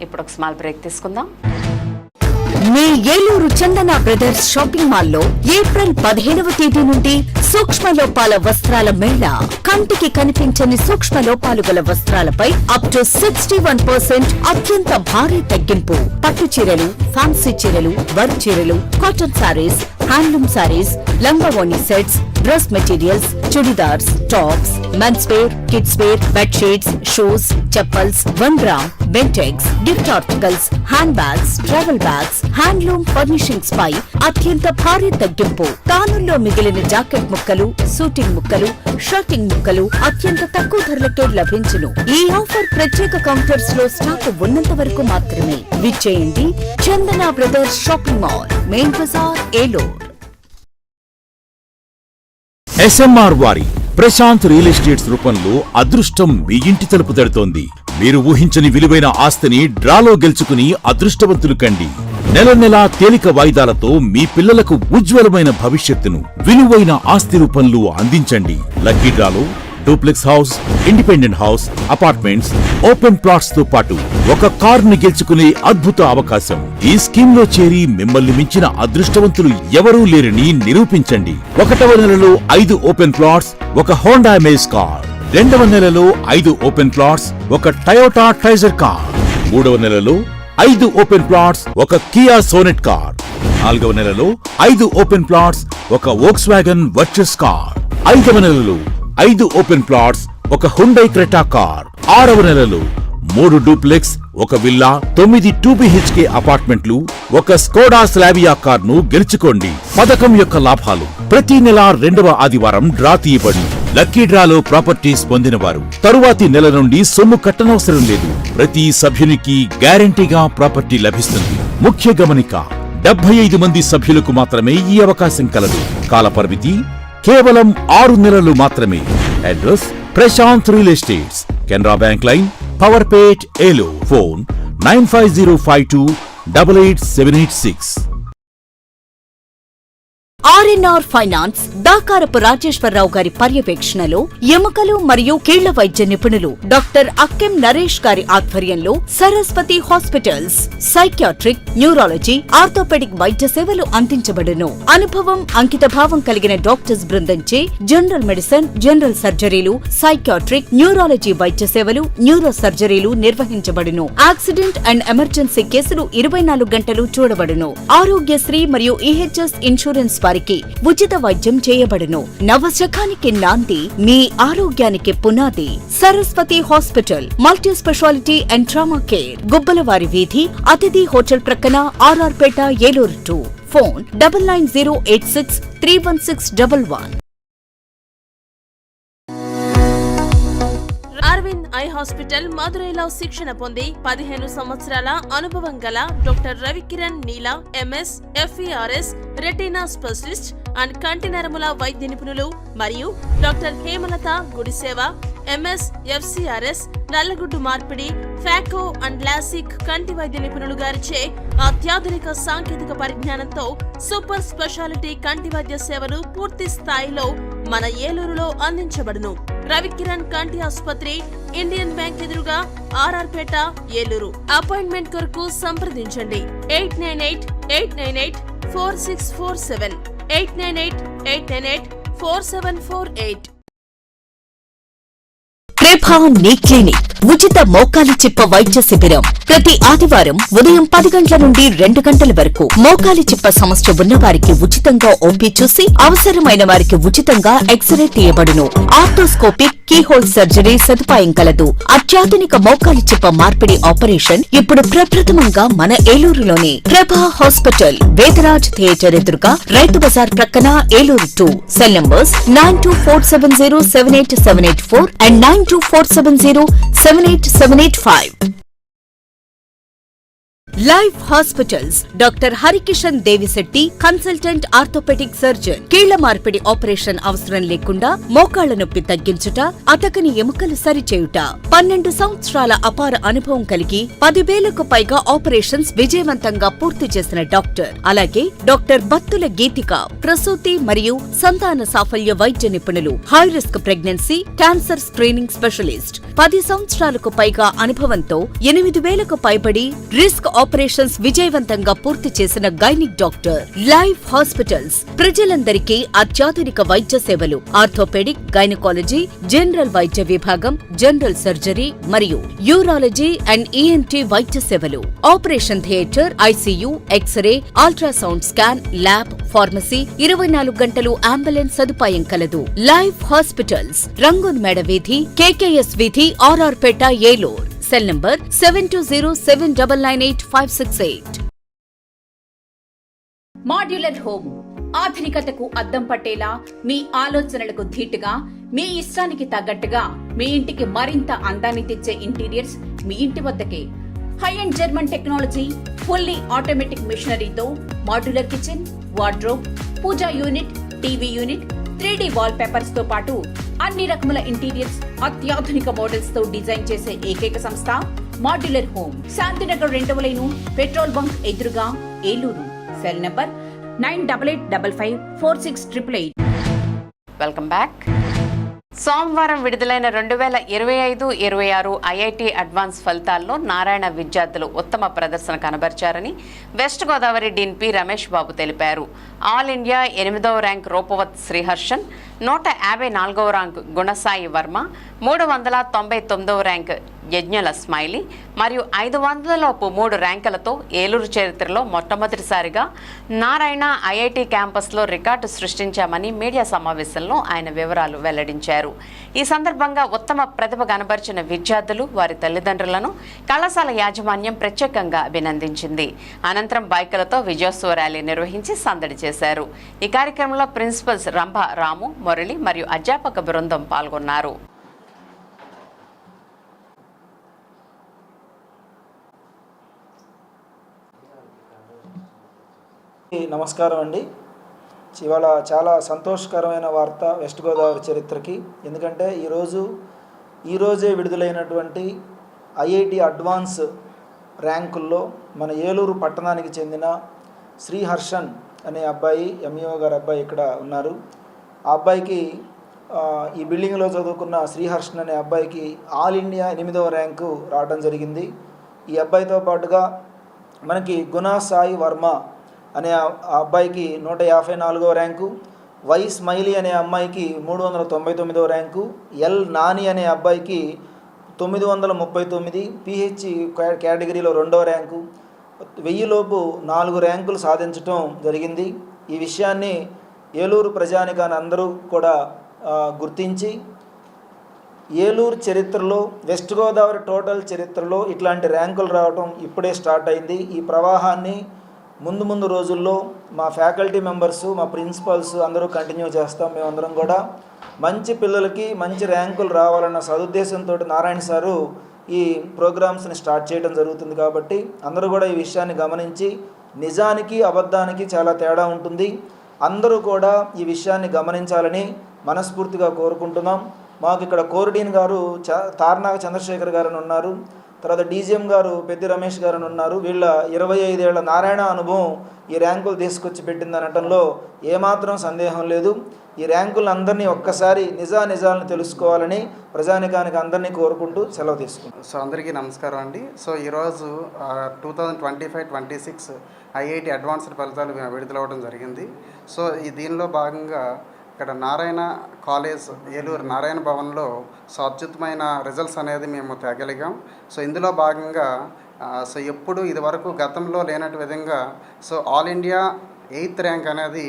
ఇప్పుడు ఒక స్మాల్ బ్రేక్ తీసుకుందాం. మీ ఏలూరు చందన బ్రదర్స్ షాపింగ్ మాల్లో ఏప్రిల్ 15వ తేదీ నుండి సూక్ష్మ లోపాల వస్త్రాల మేళా. కంటికి కనిపించని సూక్ష్మ లోపాలు గల వస్త్రాలపై అప్ టు 61% అత్యంత భారీ తగ్గింపు. పట్టు చీరలు, ఫ్యాన్సీ చీరలు, వర్క్ చీరలు, కాటన్ సారీస్, హ్యాండ్లూమ్ సారీస్, లంగావోణి sets, dress materials, chudidars, tops, men's wear, kids wear, bedsheets, shoes, chappals, 1 gram, Bentex, gift articles, hand bags, travel bags, handloom furnishings పై అత్యంత భారీ తగ్గింపు. తానుల్లో మిగిలిన జాకెట్ ముక్కలు, సూటింగ్ ముక్కలు, షర్టింగ్ ముక్కలు అత్యంత తక్కువ ధరలకే లభించును. ఈ ఆఫర్ ప్రత్యేక కౌంటర్స్ లో స్టాక్ ఉన్నంత వరకు మాత్రమే. విచ్చేయండి Chandana brothers shopping mall, main bazaar, Eluru. SMR వారి ప్రశాంత్ రియల్ ఎస్టేట్స్ రూపంలో అదృష్టం మీ ఇంటి తలుపు తడుతోంది. మీరు ఊహించని విలువైన ఆస్తిని డ్రాలో గెలుచుకుని అదృష్టవంతులు కండి. నెల నెలా తేలిక వాయిదాలతో మీ పిల్లలకు ఉజ్వలమైన భవిష్యత్తును విలువైన ఆస్తి రూపంలో అందించండి. లక్కీ డ్రాలో duplex house, independent house, apartments, open plots తో పాటు ఒక కారుని గెలుచుకునే అద్భుత అవకాశం. ఈ స్కీమ్ లో చేరి మిమ్మల్ని మించిన అదృష్టవంతులు ఎవరూ లేరని నిరూపించండి. 1వ నెలలో 5 ఓపెన్ ప్లాట్స్, ఒక హోండా అమేజ్ కార్. 2వ నెలలో 5 ఓపెన్ ప్లాట్స్, ఒక టయోటా ట్రైజర్ కార్. 3వ నెలలో 5 ఓపెన్ ప్లాట్స్, ఒక కియా సోనెట్ కార్. 4వ నెలలో 5 ఓపెన్ ప్లాట్స్, ఒక వోక్స్వాగన్ వర్చస్ కార్. 5వ నెలలో 5 ఓపెన్ ప్లాట్స్, ఒక హుండై క్రెటా కార్. 6వ నెలలో 3 డూప్లెక్స్, ఒక విల్లా, 9 2BHK అపార్ట్మెంట్లు, ఒక స్కోడా స్లావియా కార్ ను గెలుచుకోండి. పథకం యొక్క లాభాలు: ప్రతి నెల 2వ ఆదివారం డ్రా తీయబడి లక్కీ డ్రాలో ప్రాపర్టీస్ పొందినవారు తరువాతి నెల నుండి సొమ్ము కట్టనవసరం లేదు. ప్రతి సభ్యునికి గ్యారంటీగా ప్రాపర్టీ లభిస్తుంది. ముఖ్య గమనిక: 75 మంది సభ్యులకు మాత్రమే ఈ అవకాశం కలదు. కాల పరిమితి కేవలం 6 నెలలు మాత్రమే. Address: Prashanth real estates, Canara bank line, Powerpet, Eluru. Phone 9505288786. RNR finance Dakarapu Rajeswararao గారి పర్యవేక్షణలో ఎముకలు మరియు కీళ్ల వైద్య నిపుణులు డాక్టర్ అక్కెం నరేష్ గారి ఆధ్వర్యంలో Saraswati hospitals psychiatric, neurology, orthopaedic వైద్య సేవలు అందించబడును. అనుభవం, అంకిత భావం కలిగిన డాక్టర్స్ బృందంచే జనరల్ మెడిసిన్, జనరల్ సర్జరీలు, సైకియాట్రిక్, న్యూరాలజీ వైద్య సేవలు, న్యూరో సర్జరీలు నిర్వహించబడును. యాక్సిడెంట్ అండ్ ఎమర్జెన్సీ కేసులు 24 గంటలు చూడబడును. ఆరోగ్యశ్రీ మరియు ఈహెచ్ఎస్ ఇన్సూరెన్స్ వారికి ఉచిత వైద్యం చేయబడును. నవశకానికి నాంది, మీ ఆరోగ్యానికి పునాది. Saraswati hospital, multi speciality and trauma care, గుబ్బలవారి వీధి, అతిథి హోటల్ ప్రక్కన, RR Peta, Eluru 2. Phone 99086316 31611. Aravind eye hospital మదురైలో శిక్షణ పొంది 15 సంవత్సరాల అనుభవం గల doctor Ravikiran Neela MS, FERS, retina specialist and కంటి నరముల వైద్య నిపుణులు మరియు doctor Hemalatha Gudiseva MS, FCRS, నల్లగుడ్డు మార్పిడి, ఫాకో అండ్ లాసిక్ కంటి వైద్య నిపుణులు గారిచే అత్యాధునిక సాంకేతిక పరిజ్ఞానంతో సూపర్ స్పెషాలిటీ కంటి వైద్య సేవలు పూర్తి స్థాయిలో మన ఏలూరులో అందించబడును. రవికిరణ్ కంటి ఆసుపత్రి, ఇండియన్ బ్యాంక్ ఎదురుగా, ఆర్ఆర్ పేట, ఏలూరు. అపాయింట్మెంట్ కొరకు సంప్రదించండి 898-898-4647, 898-898-4748. ప్రభా నీ క్లినిక్ ఉచిత మోకాలి చిప్ప వైద్య శిబిరం ప్రతి ఆదివారం ఉదయం 10 గంటల నుండి 2 గంటల వరకు. మోకాలి చిప్ప సమస్య ఉన్న వారికి ఉచితంగా ఓపీ చూసి అవసరమైన వారికి ఉచితంగా ఎక్స్రే తీయబడును. ఆర్థోస్కోపిక్, కీహోల్ సర్జరీ సదుపాయం కలదు. అత్యాధునిక మోకాలి చిప్ప మార్పిడి ఆపరేషన్ ఇప్పుడు ప్రప్రథమంగా మన ఏలూరులోనే. ప్రభా హాస్పిటల్, వేదరాజ్ థియేటర్ ఎదురుగా, రైతు బజార్ ప్రక్కన, Eluru 2. Cell numbers 9247078784 and 9247078785. Life hospitals, doctor Harikishan Devisetty, consultant orthopaedic surgeon. కీళ్ల మార్పిడి ఆపరేషన్ అవసరం లేకుండా మోకాళ్ల నొప్పి తగ్గించుట, అతకని ఎముకలు సరిచేయుట. 12 సంవత్సరాల అపార అనుభవం కలిగి 10,000కు పైగా ఆపరేషన్స్ విజయవంతంగా పూర్తి చేసిన డాక్టర్. అలాగే డాక్టర్ బత్తుల గీతిక, ప్రసూతి మరియు సంతాన సాఫల్య వైద్య నిపుణులు. High risk pregnancy, cancer screening specialist. 10 సంవత్సరాలకు పైగా అనుభవంతో 8,000కు పైబడి రిస్క్ ఆపరేషన్స్ విజయవంతంగా పూర్తి చేసిన గైనిక్ డాక్టర్. లైఫ్ హాస్పిటల్స్ ప్రజలందరికీ అత్యాధునిక వైద్య సేవలు. ఆర్థోపెడిక్, గైనకాలజీ, జనరల్ వైద్య విభాగం, జనరల్ సర్జరీ మరియు యూరాలజీ అండ్ ENT వైద్య సేవలు. Operation theatre, ICU, x-ray, ultrasound scan, lab, pharmacy, 24 గంటలు అంబులెన్స్ సదుపాయం కలదు. లైఫ్ హాస్పిటల్స్, రంగూన్ మేడ వీధి, KKS వీధి, RR Peta, Eluru. Cell number 7207998568. Modular home ఆధునికతకు అద్దం పట్టేలా, మీ ఆలోచనలకు ధీటుగా, మీ ఇష్టానికి తగ్గట్టుగా మీ ఇంటికి మరింత అందాన్ని తెచ్చే ఇంటీరియర్స్ మీ ఇంటి వద్దకే. High and German technology, fully automatic మిషనరీతో modular kitchen, wardrobe, puja unit, TV unit, 3D wall papers తో పాటు అన్ని రకముల ఇంటీరియర్స్ అత్యాధునిక మోడల్స్ తో డిజైన్ చేసే ఏకైక సంస్థ మాడ్యులర్ హోమ్. శాంతినగర్ 2వ లైను, పెట్రోల్ బంక్ ఎదురుగా, Eluru. Cell number 9855546888. Welcome back. సోమవారం విడుదలైన 2025-26 IIT అడ్వాన్స్ ఫలితాల్లో నారాయణ విద్యార్థులు ఉత్తమ ప్రదర్శన కనబరిచారని west Godavari dean P Ramesh Babu తెలిపారు. ఆల్ ఇండియా 8వ ర్యాంక్ రూపవత్ శ్రీహర్షన్, 154వ ర్యాంక్ గుణసాయి వర్మ, 399వ ర్యాంక్ యజ్ఞల స్మైలీ మరియు 500లోపు 3 ర్యాంకులతో ఏలూరు చరిత్రలో మొట్టమొదటిసారిగా నారాయణ IIT క్యాంపస్లో రికార్డు సృష్టించామని మీడియా సమావేశంలో ఆయన వివరాలు వెల్లడించారు. ఈ సందర్భంగా ఉత్తమ ప్రతిభ కనబరిచిన విద్యార్థులు, వారి తల్లిదండ్రులను కళాశాల యాజమాన్యం ప్రత్యేకంగా అభినందించింది. అనంతరం బైకులతో విజయోత్సవ ర్యాలీ నిర్వహించి సందడి చేశారు. ఈ కార్యక్రమంలో ప్రిన్సిపల్స్ రంభ, రాము, మురళి మరియు అధ్యాపక బృందం పాల్గొన్నారు. నమస్కారం అండి. ఇవాళ చాలా సంతోషకరమైన వార్త వెస్ట్ గోదావరి చరిత్రకి. ఎందుకంటే ఈరోజే విడుదలైనటువంటి IIT అడ్వాన్స్ ర్యాంకుల్లో మన ఏలూరు పట్టణానికి చెందిన శ్రీహర్షన్ అనే అబ్బాయి, ఎంఈఓ గారి అబ్బాయి ఇక్కడ ఉన్నారు. ఆ అబ్బాయికి ఈ బిల్డింగ్లో చదువుకున్న శ్రీహర్షన్ అనే అబ్బాయికి ఆల్ ఇండియా 8వ ర్యాంకు రావడం జరిగింది. ఈ అబ్బాయితో పాటుగా మనకి గుణ సాయి వర్మ అనే ఆ అబ్బాయికి 154వ ర్యాంకు, వై స్మైలీ అనే అమ్మాయికి 399వ ర్యాంకు, ఎల్ నాని అనే అబ్బాయికి 939, పిహెచ్ కేటగిరీలో 2వ ర్యాంకు, 1000 లోపు 4 ర్యాంకులు సాధించడం జరిగింది. ఈ విషయాన్ని ఏలూరు ప్రజానికాన్ని అందరూ కూడా గుర్తించి ఏలూరు చరిత్రలో, వెస్ట్ గోదావరి టోటల్ చరిత్రలో ఇట్లాంటి ర్యాంకులు రావడం ఇప్పుడే స్టార్ట్ అయింది. ఈ ప్రవాహాన్ని ముందు రోజుల్లో మా ఫ్యాకల్టీ మెంబర్సు, మా ప్రిన్సిపల్స్ అందరూ కంటిన్యూ చేస్తాం. మేమందరం కూడా మంచి పిల్లలకి మంచి ర్యాంకులు రావాలన్న సదుద్దేశంతో నారాయణ సారు ఈ ప్రోగ్రామ్స్ని స్టార్ట్ చేయడం జరుగుతుంది. కాబట్టి అందరూ కూడా ఈ విషయాన్ని గమనించి, నిజానికి అబద్ధానికి చాలా తేడా ఉంటుంది, అందరూ కూడా ఈ విషయాన్ని గమనించాలని మనస్ఫూర్తిగా కోరుకుంటున్నాం. మాకు ఇక్కడ కోర్డీన్ గారు తార్నాగ చంద్రశేఖర్ గారు ఉన్నారు, తర్వాత డీజీఎం గారు పెద్ది రమేష్ గారు ఉన్నారు. వీళ్ళ 25 ఏళ్ల నారాయణ అనుభవం ఈ ర్యాంకులు తీసుకొచ్చి పెట్టింది అనటంలో ఏమాత్రం సందేహం లేదు. ఈ ర్యాంకులను అందరినీ ఒక్కసారి నిజాలను తెలుసుకోవాలని ప్రజానికానికి అందరినీ కోరుకుంటూ సెలవు తీసుకుంటాం. సో అందరికీ నమస్కారం అండి. సో ఈరోజు 2025-26 ఐఐటి అడ్వాన్స్డ్ ఫలితాలు విడుదలవ్వడం జరిగింది. సో దీనిలో భాగంగా ఇక్కడ నారాయణ కాలేజ్ ఏలూరు నారాయణ భవన్లో సో అత్యుత్తమైన రిజల్ట్స్ అనేది మేము తేగలిగాం. సో ఇందులో భాగంగా సో ఎప్పుడు ఇదివరకు గతంలో లేనట్టు విధంగా so all India 8th rank అనేది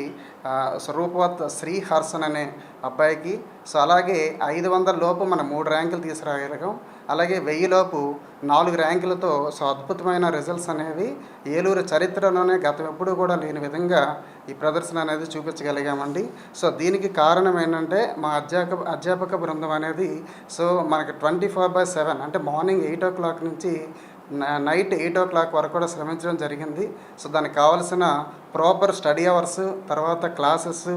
రూపవత్ శ్రీహర్షన్ అనే అబ్బాయికి, సో అలాగే 500 లోపు మనం 3 ర్యాంకులు తీసుకురాగలిగాం. అలాగే 1000 లోపు 4 ర్యాంకులతో సో అద్భుతమైన రిజల్ట్స్ అనేవి ఏలూరు చరిత్రలోనే గతం ఎప్పుడు కూడా లేని విధంగా ఈ ప్రదర్శన అనేది చూపించగలిగామండి. సో దీనికి కారణం ఏంటంటే మా అధ్యాపక బృందం అనేది సో మనకి 24/7 అంటే మార్నింగ్ 8 o'clock నుంచి నైట్ 8 o'clock వరకు కూడా శ్రమించడం జరిగింది. సో దానికి కావాల్సిన ప్రాపర్ స్టడీ అవర్స్, తర్వాత క్లాసెస్,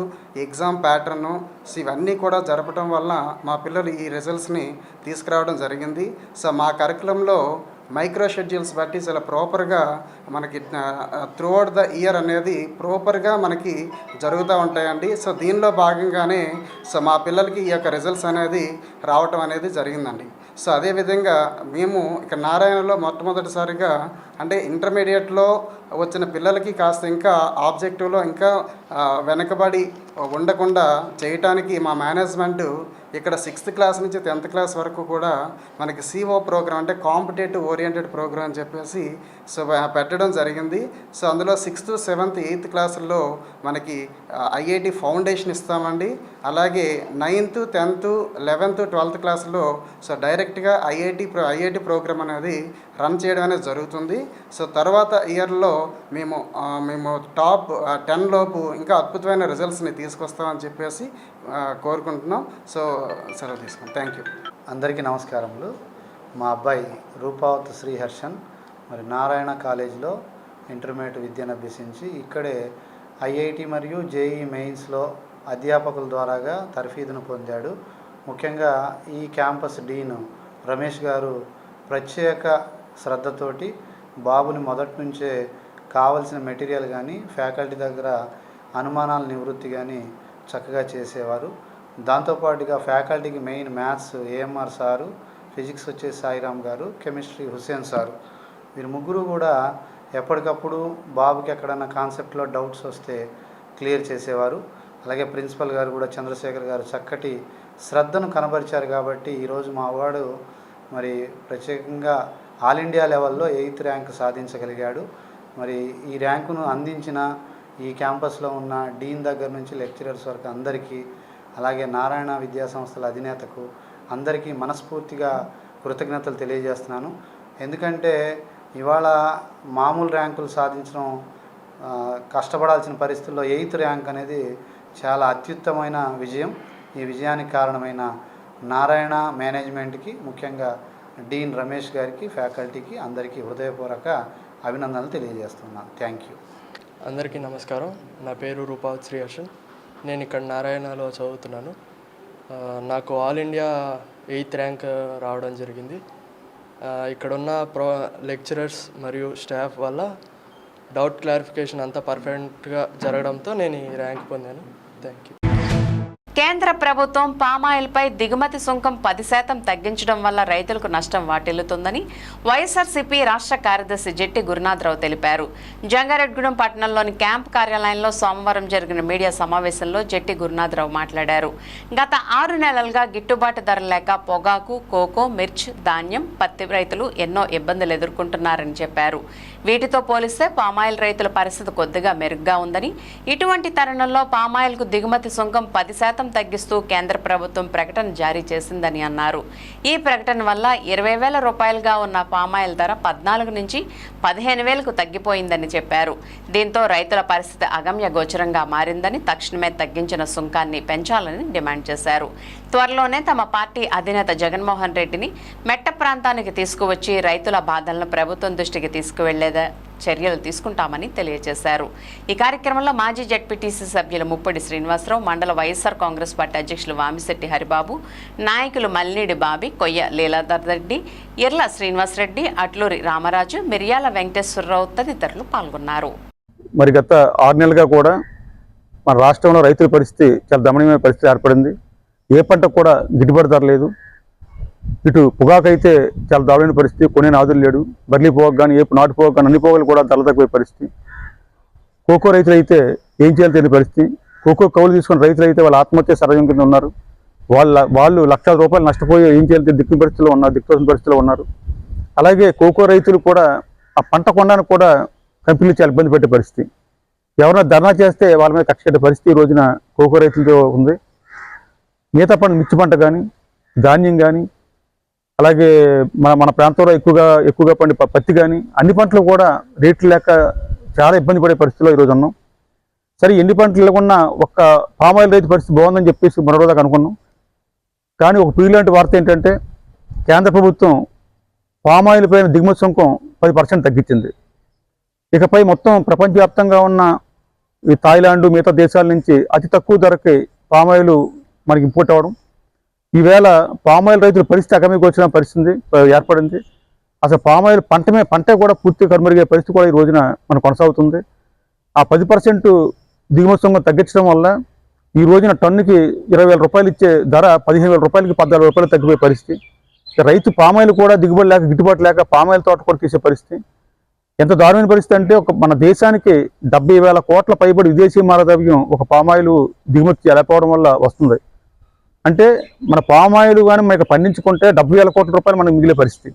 ఎగ్జామ్ ప్యాటర్ను, సో ఇవన్నీ కూడా జరపడం వల్ల మా పిల్లలు ఈ రిజల్ట్స్ని తీసుకురావడం జరిగింది. సో మా కరికులంలో మైక్రో షెడ్యూల్స్ బట్టి చాలా ప్రాపర్గా మనకి త్రూ అవుట్ ద ఇయర్ అనేది ప్రాపర్గా మనకి జరుగుతూ ఉంటాయండి. సో దీనిలో భాగంగానే సో మా పిల్లలకి ఈ యొక్క రిజల్ట్స్ అనేది రావటం అనేది జరిగిందండి. సో అదేవిధంగా మేము ఇక్కడ నారాయణలో మొట్టమొదటిసారిగా అంటే ఇంటర్మీడియట్లో వచ్చిన పిల్లలకి కాస్త ఇంకా ఆబ్జెక్టివ్లో ఇంకా వెనకబడి ఉండకుండా చేయటానికి మా మేనేజ్మెంట్ ఇక్కడ 6th క్లాస్ నుంచి 10th క్లాస్ వరకు కూడా మనకి CO ప్రోగ్రామ్ అంటే కాంపిటేటివ్ ఓరియంటెడ్ ప్రోగ్రామ్ అని చెప్పేసి సో పెట్టడం జరిగింది. సో అందులో 6th, 7th, 8th క్లాసుల్లో మనకి ఐఐటి ఫౌండేషన్ ఇస్తామండి. అలాగే 9th, 10th, 11th, 12th క్లాసులో సో డైరెక్ట్గా ఐఐటి ప్రోగ్రామ్ అనేది రన్ చేయడం అనేది జరుగుతుంది. సో తర్వాత ఇయర్లో మేము టాప్ 10 లోపు ఇంకా అద్భుతమైన రిజల్ట్స్ని తీసుకొస్తామని చెప్పేసి కోరుకుంటున్నాం. సో సెలవు తీసుకుంటాం. Thank you. అందరికీ నమస్కారములు. మా అబ్బాయి రూపావత్ శ్రీహర్షన్ మరి నారాయణ కాలేజీలో ఇంటర్మీడియట్ విద్యను అభ్యసించి ఇక్కడే ఐఐటి మరియు జేఈ మెయిన్స్లో అధ్యాపకుల ద్వారాగా తర్ఫీదును పొందాడు. ముఖ్యంగా ఈ క్యాంపస్ డీన్ రమేష్ గారు ప్రత్యేక శ్రద్ధతోటి బాబుని మొదటి నుంచే కావలసిన మెటీరియల్ కానీ ఫ్యాకల్టీ దగ్గర అనుమానాల నివృత్తి కానీ చక్కగా చేసేవారు. దాంతోపాటుగా ఫ్యాకల్టీకి main maths AMR sir, physics వచ్చేసి సాయిరామ్ గారు, కెమిస్ట్రీ హుస్సేన్ సారు, వీరు ముగ్గురు కూడా ఎప్పటికప్పుడు బాబుకి ఎక్కడన్నా కాన్సెప్ట్లో డౌట్స్ వస్తే క్లియర్ చేసేవారు. అలాగే ప్రిన్సిపల్ గారు కూడా చంద్రశేఖర్ గారు చక్కటి శ్రద్ధను కనబరిచారు. కాబట్టి ఈరోజు మా వాడు మరి ప్రత్యేకంగా ఆల్ ఇండియా లెవెల్లో 8th ర్యాంక్ సాధించగలిగాడు. మరి ఈ ర్యాంకును అందించిన ఈ క్యాంపస్లో ఉన్న డీన్ దగ్గర నుంచి లెక్చరర్స్ వరకు అందరికీ, అలాగే నారాయణ విద్యా సంస్థల అధినేతకు అందరికీ మనస్ఫూర్తిగా కృతజ్ఞతలు తెలియజేస్తున్నాను. ఎందుకంటే ఇవాళ మామూలు ర్యాంకులు సాధించడం కష్టపడాల్సిన పరిస్థితుల్లో 8th ర్యాంక్ అనేది చాలా అత్యుత్తమైన విజయం. ఈ విజయానికి కారణమైన నారాయణ మేనేజ్మెంట్కి, ముఖ్యంగా డీన్ రమేష్ గారికి, ఫ్యాకల్టీకి అందరికీ హృదయపూర్వక అభినందనలు తెలియజేస్తున్నాను. Thank you. అందరికీ నమస్కారం. నా పేరు రూపావత్ శ్రీహర్షన్. నేను ఇక్కడ నారాయణలో చదువుతున్నాను. నాకు ఆల్ ఇండియా 8th ర్యాంక్ రావడం జరిగింది. ఇక్కడున్న లెక్చరర్స్ మరియు స్టాఫ్ వల్ల డౌట్ క్లారిఫికేషన్ అంతా పర్ఫెక్ట్గా జరగడంతో నేను ఈ ర్యాంక్ పొందాను. Thank you. కేంద్ర ప్రభుత్వం పామాయిల్పై దిగుమతి సుంకం 10% తగ్గించడం వల్ల రైతులకు నష్టం వాటిల్లుతుందని వైఎస్ఆర్సీపీ రాష్ట్ర కార్యదర్శి జెట్టి గురునాథరావు తెలిపారు. జంగారెడ్గూడెం పట్టణంలోని క్యాంప్ కార్యాలయంలో సోమవారం జరిగిన మీడియా సమావేశంలో జెట్టి గురునాథరావు మాట్లాడారు. గత 6 నెలలుగా గిట్టుబాటు ధర లేక పొగాకు, కోకో, మిర్చి, ధాన్యం, పత్తి రైతులు ఎన్నో ఇబ్బందులు ఎదుర్కొంటున్నారని చెప్పారు. వీటితో పోలిస్తే పామాయిల్ రైతుల పరిస్థితి కొద్దిగా మెరుగ్గా ఉందని, ఇటువంటి తరుణంలో పామాయిల్కు దిగుమతి సుంకం 10% తగ్గిస్తూ కేంద్ర ప్రభుత్వం ప్రకటన జారీ చేసిందని అన్నారు. ఈ ప్రకటన వల్ల 20,000 రూపాయలుగా ఉన్న పామాయిల్ ధర 14 నుంచి 15,000కు తగ్గిపోయిందని చెప్పారు. దీంతో రైతుల పరిస్థితి అగమ్య గోచరంగా మారిందని, తక్షణమే తగ్గించిన సుంకాన్ని పెంచాలని డిమాండ్ చేశారు. త్వరలోనే తమ పార్టీ అధినేత జగన్మోహన్ రెడ్డిని మెట్ట ప్రాంతానికి తీసుకువచ్చి రైతుల బాధలను ప్రభుత్వం దృష్టికి తీసుకువెళ్లేదా చర్యలు తీసుకుంటామని తెలియజేశారు. ఈ కార్యక్రమంలో మాజీ జెడ్పీటీసీ సభ్యులు ముప్పడి శ్రీనివాసరావు, మండల వైఎస్ఆర్ కాంగ్రెస్ పార్టీ అధ్యక్షులు వామిశెట్టి హరిబాబు, నాయకులు మల్లినేడి బాబి, కొయ్య లీలాధర్ రెడ్డి, ఇర్ల శ్రీనివాసరెడ్డి, అట్లూరి రామరాజు, మిర్యాల వెంకటేశ్వరరావు తదితరులు పాల్గొన్నారు. మరి గత 6 నెలలుగా కూడా మన రాష్ట్రంలో రైతుల పరిస్థితి చాలా దమనీయమైన పరిస్థితి ఏర్పడింది. ఏ పంట కూడా గిట్టుబాటు ధర లేదు. ఇటు పొగాకు అయితే చాలా దారుణమైన పరిస్థితి, కొనే నాదులు లేడు. బర్లీ పొగాకు కానీ, ఏ నాటు పొగాకు కానీ అన్ని పొగాలు కూడా ధరలు తగ్గిపోయే పరిస్థితి. కోకో రైతులు అయితే ఏం చేయాలో తెలియని పరిస్థితి. కోకో కౌలు తీసుకున్న రైతులు అయితే వాళ్ళ ఆత్మహత్య సరళం కింద ఉన్నారు. వాళ్ళు లక్షల రూపాయలు నష్టపోయి ఏం చేయాలి దిక్కుని పరిస్థితిలో ఉన్నారు, దిక్కుతోసిన పరిస్థితిలో ఉన్నారు. అలాగే కోకో రైతులు కూడా ఆ పంట కొనడానికి కూడా కంపెనీలు చాలా ఇబ్బంది పెట్టే పరిస్థితి. ఎవరైనా ధర్నా చేస్తే వాళ్ళ మీద కక్ష కట్టే పరిస్థితి ఈ రోజున కోకో రైతులతో ఉంది. మిగతా పంట, మిర్చి పంట కానీ, ధాన్యం కానీ, అలాగే మన ప్రాంతంలో ఎక్కువగా పండే పత్తి కానీ, అన్ని పంటలు కూడా రేట్లు లేక చాలా ఇబ్బంది పడే పరిస్థితిలో ఈరోజు ఉన్నాం. సరే, ఎన్ని పంటలు లేకున్నా ఒక్క పామాయిల్ రైతు పరిస్థితి బాగుందని చెప్పేసి మరో రోజుకి అనుకున్నాం. కానీ ఒక పీలాంటి వార్త ఏంటంటే, కేంద్ర ప్రభుత్వం పామాయిల్ పైన దిగుమతి సుంకం 10% తగ్గించింది. ఇకపై మొత్తం ప్రపంచవ్యాప్తంగా ఉన్న ఈ థాయిలాండ్, మిగతా దేశాల నుంచి అతి తక్కువ ధరకి పామాయిల్ మనకి ఇంపోర్ట్ అవ్వడం, ఈవేళ పామాయిల్ రైతుల పరిస్థితి అగమ్యకు వచ్చిన పరిస్థితి ఏర్పడింది. అసలు పామాయిల్ పంటే కూడా పూర్తిగా కనుమరుగే పరిస్థితి కూడా ఈ రోజున మనకు కొనసాగుతుంది. ఆ 10% దిగుమతి సుంకం తగ్గించడం వల్ల ఈ రోజున టన్నుకి 20,000 రూపాయలు ఇచ్చే ధర 15,000 రూపాయలకి 14,000 రూపాయలు తగ్గిపోయే పరిస్థితి. రైతు పామాయిల్ కూడా దిగుబడి లేక, గిట్టుబాటు లేక పామాయిల్ తోట కూడా తీసే పరిస్థితి. ఎంత దారుణమైన పరిస్థితి అంటే, మన దేశానికి 70,000 కోట్ల పైబడి విదేశీ మారద్రవ్యం ఒక పామాయిల్ దిగుమతి లేకపోవడం వల్ల వస్తుంది. అంటే మన పామాయిల్ కానీ మనకి పండించుకుంటే 70,000 కోట్ల రూపాయలు మనకు మిగిలే పరిస్థితి.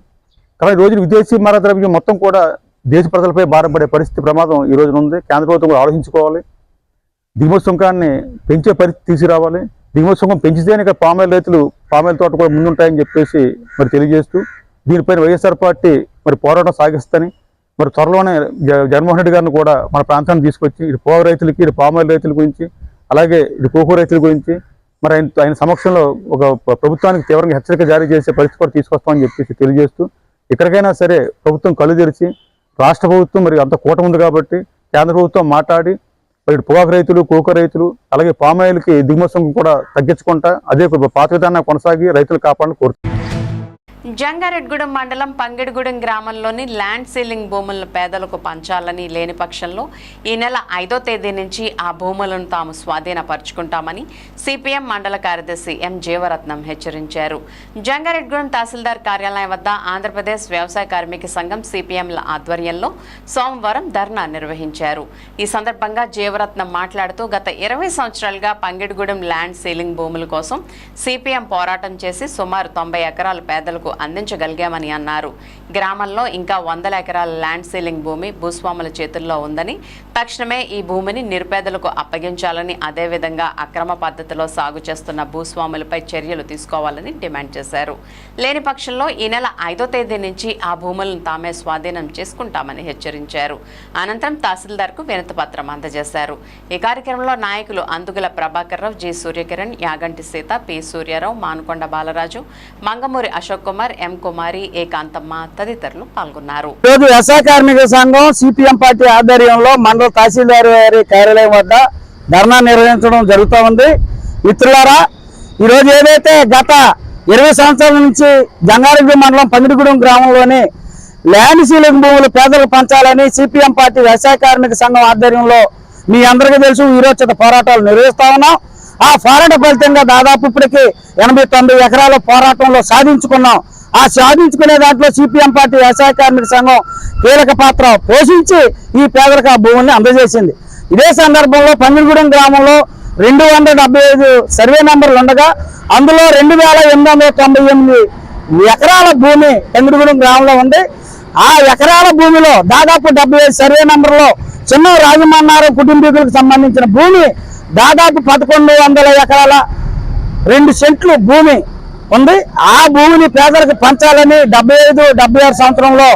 కాబట్టి ఈ రోజు విదేశీ మారద్రవ్యం మొత్తం కూడా దేశ ప్రజలపై భారం పడే పరిస్థితి, ప్రమాదం ఈ రోజున ఉంది. కేంద్ర ప్రభుత్వం కూడా ఆలోచించుకోవాలి. దిగుమతి సుంకాన్ని పెంచే పరిస్థితి తీసుకురావాలి. దిగుమతి సుంకం పెంచితేనే పామాయిల్ రైతులు పామాయిల్ తోట కూడా ముందుంటాయని చెప్పేసి మరి తెలియజేస్తూ, దీనిపైన వైఎస్ఆర్ పార్టీ మరి పోరాటం సాగిస్తని, మరి త్వరలోనే జగన్మోహన్ రెడ్డి గారిని కూడా మన ప్రాంతాన్ని తీసుకొచ్చి ఇటు పొగాకు రైతులకి, ఇటు పామాయిల్ రైతుల గురించి, అలాగే ఇటు కోకో రైతుల గురించి మరి ఆయన సమక్షంలో ఒక ప్రభుత్వానికి తీవ్రంగా హెచ్చరిక జారీ చేసే పరిస్థితి కూడా తీసుకొస్తామని చెప్పేసి తెలియజేస్తూ, ఇక్కడికైనా సరే ప్రభుత్వం కళ్ళు తెరిచి, రాష్ట్ర ప్రభుత్వం మరి అంత కూటమి ఉంది కాబట్టి కేంద్ర ప్రభుత్వం మాట్లాడి మరి పొగాకు రైతులు, కోకో రైతులు, అలాగే పామాయిల్కి దిగుమతి సుంకం కూడా తగ్గించుకుంటా అదే పాత విధానాన్ని కొనసాగి రైతులు కాపాడాలని కోరుతున్నారు. జంగారెడ్గూడెం మండలం పంగిడిగూడెం గ్రామంలోని ల్యాండ్ సీలింగ్ భూములను పేదలకు పంచాలని, లేని పక్షంలో ఈ నెల 5వ తేదీ నుంచి ఆ భూములను తాము స్వాధీనపరుచుకుంటామని సిపిఎం మండల కార్యదర్శి ఎం జీవరత్నం హెచ్చరించారు. జంగారెడ్గూడెం తహసీల్దార్ కార్యాలయం వద్ద ఆంధ్రప్రదేశ్ వ్యవసాయ కార్మిక సంఘం సిపిఎంల ఆధ్వర్యంలో సోమవారం ధర్నా నిర్వహించారు. ఈ సందర్భంగా జీవరత్నం మాట్లాడుతూ, గత 20 సంవత్సరాలుగా పంగిడిగూడెం ల్యాండ్ సీలింగ్ భూముల కోసం సిపిఎం పోరాటం చేసి సుమారు 90 ఎకరాల పేదలకు అందించగలిగామని అన్నారు. గ్రామంలో ఇంకా 100 ఎకరాల ల్యాండ్ సీలింగ్ భూమి భూస్వాముల చేతుల్లో ఉందని, తక్షణమే ఈ భూమిని నిరుపేదలకు అప్పగించాలని, అదేవిధంగా అక్రమ పద్ధతిలో సాగు చేస్తున్న భూస్వాములపై చర్యలు తీసుకోవాలని డిమాండ్ చేశారు. లేని పక్షంలో ఈ నెల 5వ తేదీ నుంచి ఆ భూములను తామే స్వాధీనం చేసుకుంటామని హెచ్చరించారు. అనంతరం తహసీల్దార్కు వినతి పత్రం అందజేశారు. ఈ కార్యక్రమంలో నాయకులు అందుగుల ప్రభాకర్ రావు, జి సూర్యకిరణ్, యాగంటి సీత, పి సూర్యారావు, మానుకొండ బాలరాజు, మంగమూరి అశోక్ కుమార్, ఎం కుమారి, ఏకాంతమ్మ తదితరులు పాల్గొన్నారు. ఈరోజు వ్యవసాయ కార్మిక సంఘం సిపిఎం పార్టీ ఆధ్వర్యంలో మండల తహసీల్దార్ గారి కార్యాలయం వద్ద ధర్నా నిర్వహించడం జరుగుతూ ఉంది. మిత్రులారా, ఈరోజు ఏదైతే గత 20 సంవత్సరాల నుంచి జంగారెడ్డి మండలం పంగిడిగూడెం గ్రామంలోని ల్యాండ్ సీలింగ్ భూములు పేదలకు పంచాలని సిపిఎం పార్టీ వ్యవసాయ కార్మిక సంఘం ఆధ్వర్యంలో మీ అందరికీ తెలుసు వీరోచిత పోరాటాలు నిర్వహిస్తా ఉన్నాం. ఆ పోరాట ఫలితంగా దాదాపు ఇప్పటికి 80-90 ఎకరాల పోరాటంలో సాధించుకున్నాం. ఆ సాధించుకునే దాంట్లో సిపిఎం పార్టీ వ్యవసాయ కార్మిక సంఘం కీలక పాత్ర పోషించి ఈ పేదలకు ఆ భూముల్ని అందజేసింది. ఇదే సందర్భంలో పందిరిగూడెం గ్రామంలో 275 సర్వే నెంబర్లు ఉండగా అందులో 2898 ఎకరాల భూమి పందిరిగూడెం గ్రామంలో ఉంది. ఆ ఎకరాల భూమిలో దాదాపు 75 సర్వే నెంబర్లో చిన్న రాజమన్నారు కుటుంబీకులకు సంబంధించిన భూమి దాదాపు 1100 ఎకరాల 2 సెంట్లు భూమి ఉంది. ఆ భూమిని పేదలకు పంచాలని 75-76 సంవత్సరంలో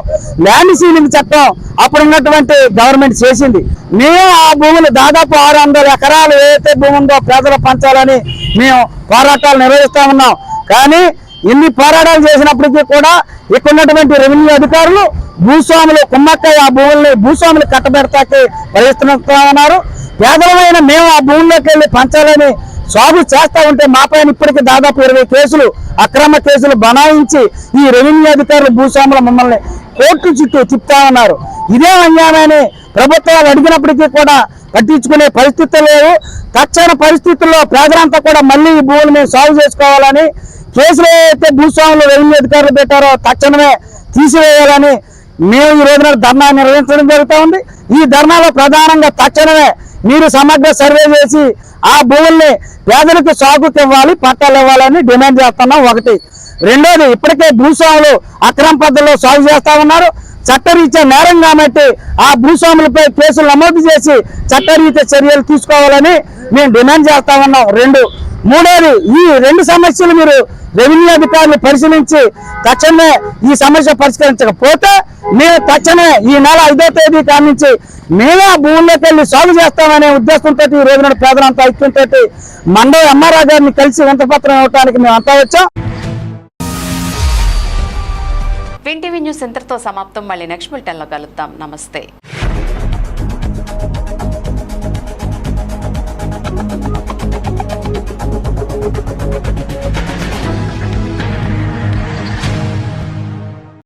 ల్యాండ్ సీలింగ్ చట్టం అప్పుడున్నటువంటి గవర్నమెంట్ చేసింది. మేము ఆ భూములు దాదాపు 600 ఎకరాలు ఏదైతే భూమి ఉందో పేదలకు పంచాలని మేము పోరాటాలు నిర్వహిస్తా ఉన్నాం. కానీ ఇన్ని పోరాటాలు చేసినప్పటికీ కూడా ఇక్కడ ఉన్నటువంటి రెవెన్యూ అధికారులు భూస్వాములు కుమ్మక్కై ఆ భూముల్ని భూస్వాములు కట్టబెడతాకి ప్రయత్నిస్తా ఉన్నారు. పేదలమైన మేము ఆ భూముల్లోకి వెళ్ళి పంచాలని సాగు చేస్తా ఉంటే మా పైన ఇప్పటికీ దాదాపు 20 కేసులు అక్రమ కేసులు బనాయించి ఈ రెవెన్యూ అధికారులు భూస్వాములు మమ్మల్ని కోర్టు చుట్టూ తిప్పుతా ఉన్నారు. ఇదే అన్యాయాన్ని ప్రభుత్వాలు అడిగినప్పటికీ కూడా పట్టించుకునే పరిస్థితులు లేవు. తక్షణ పరిస్థితుల్లో పేదలంతా కూడా మళ్ళీ ఈ భూములు మేము సాగు చేసుకోవాలని కేసులు అయితే భూస్వాములు రెవెన్యూ అధికారులు పెట్టారో తక్షణమే తీసివేయాలని మేము ఈ రోజున ధర్నా నిర్వహించడం జరుగుతూ ఉంది. ఈ ధర్నాలో ప్రధానంగా తక్షణమే మీరు సమగ్ర సర్వే చేసి ఆ భూముల్ని పేదలకు సాగుకి ఇవ్వాలి, పట్టాలు ఇవ్వాలని డిమాండ్ చేస్తున్నాం. ఒకటి. రెండోది, ఇప్పటికే భూస్వాములు అక్రమ పద్ధతిలో సాగు చేస్తా ఉన్నారు. చట్టరీత్యా నేరం కాబట్టి ఆ భూస్వాములపై కేసులు నమోదు చేసి చట్టరీత్యా చర్యలు తీసుకోవాలని మేము డిమాండ్ చేస్తా ఉన్నాం. మూడోది, ఈ 2 సమస్యలు మీరు రెవెన్యూ అధికారులు పరిశీలించి తక్షణమే ఈ సమస్య పరిష్కరించకపోతే మేము తక్షణమే ఈ నెల 5వ తేదీ కాడి నుంచి మేమే ఆ భూముల్లోకి వెళ్ళి సాగు చేస్తామనే ఉద్దేశంతో ఈ రోజున పేదలంతా ఐక్యంతో మండల ఎంఆర్ఆ గారిని కలిసి వింతపత్రం ఇవ్వడానికి మేము అంతా వచ్చాం. వింటీవీ న్యూస్ ఇంతటితో సమాప్తం. మళ్ళీ నెక్స్ట్ బులెటిన్లో కలుద్దాం. నమస్తే.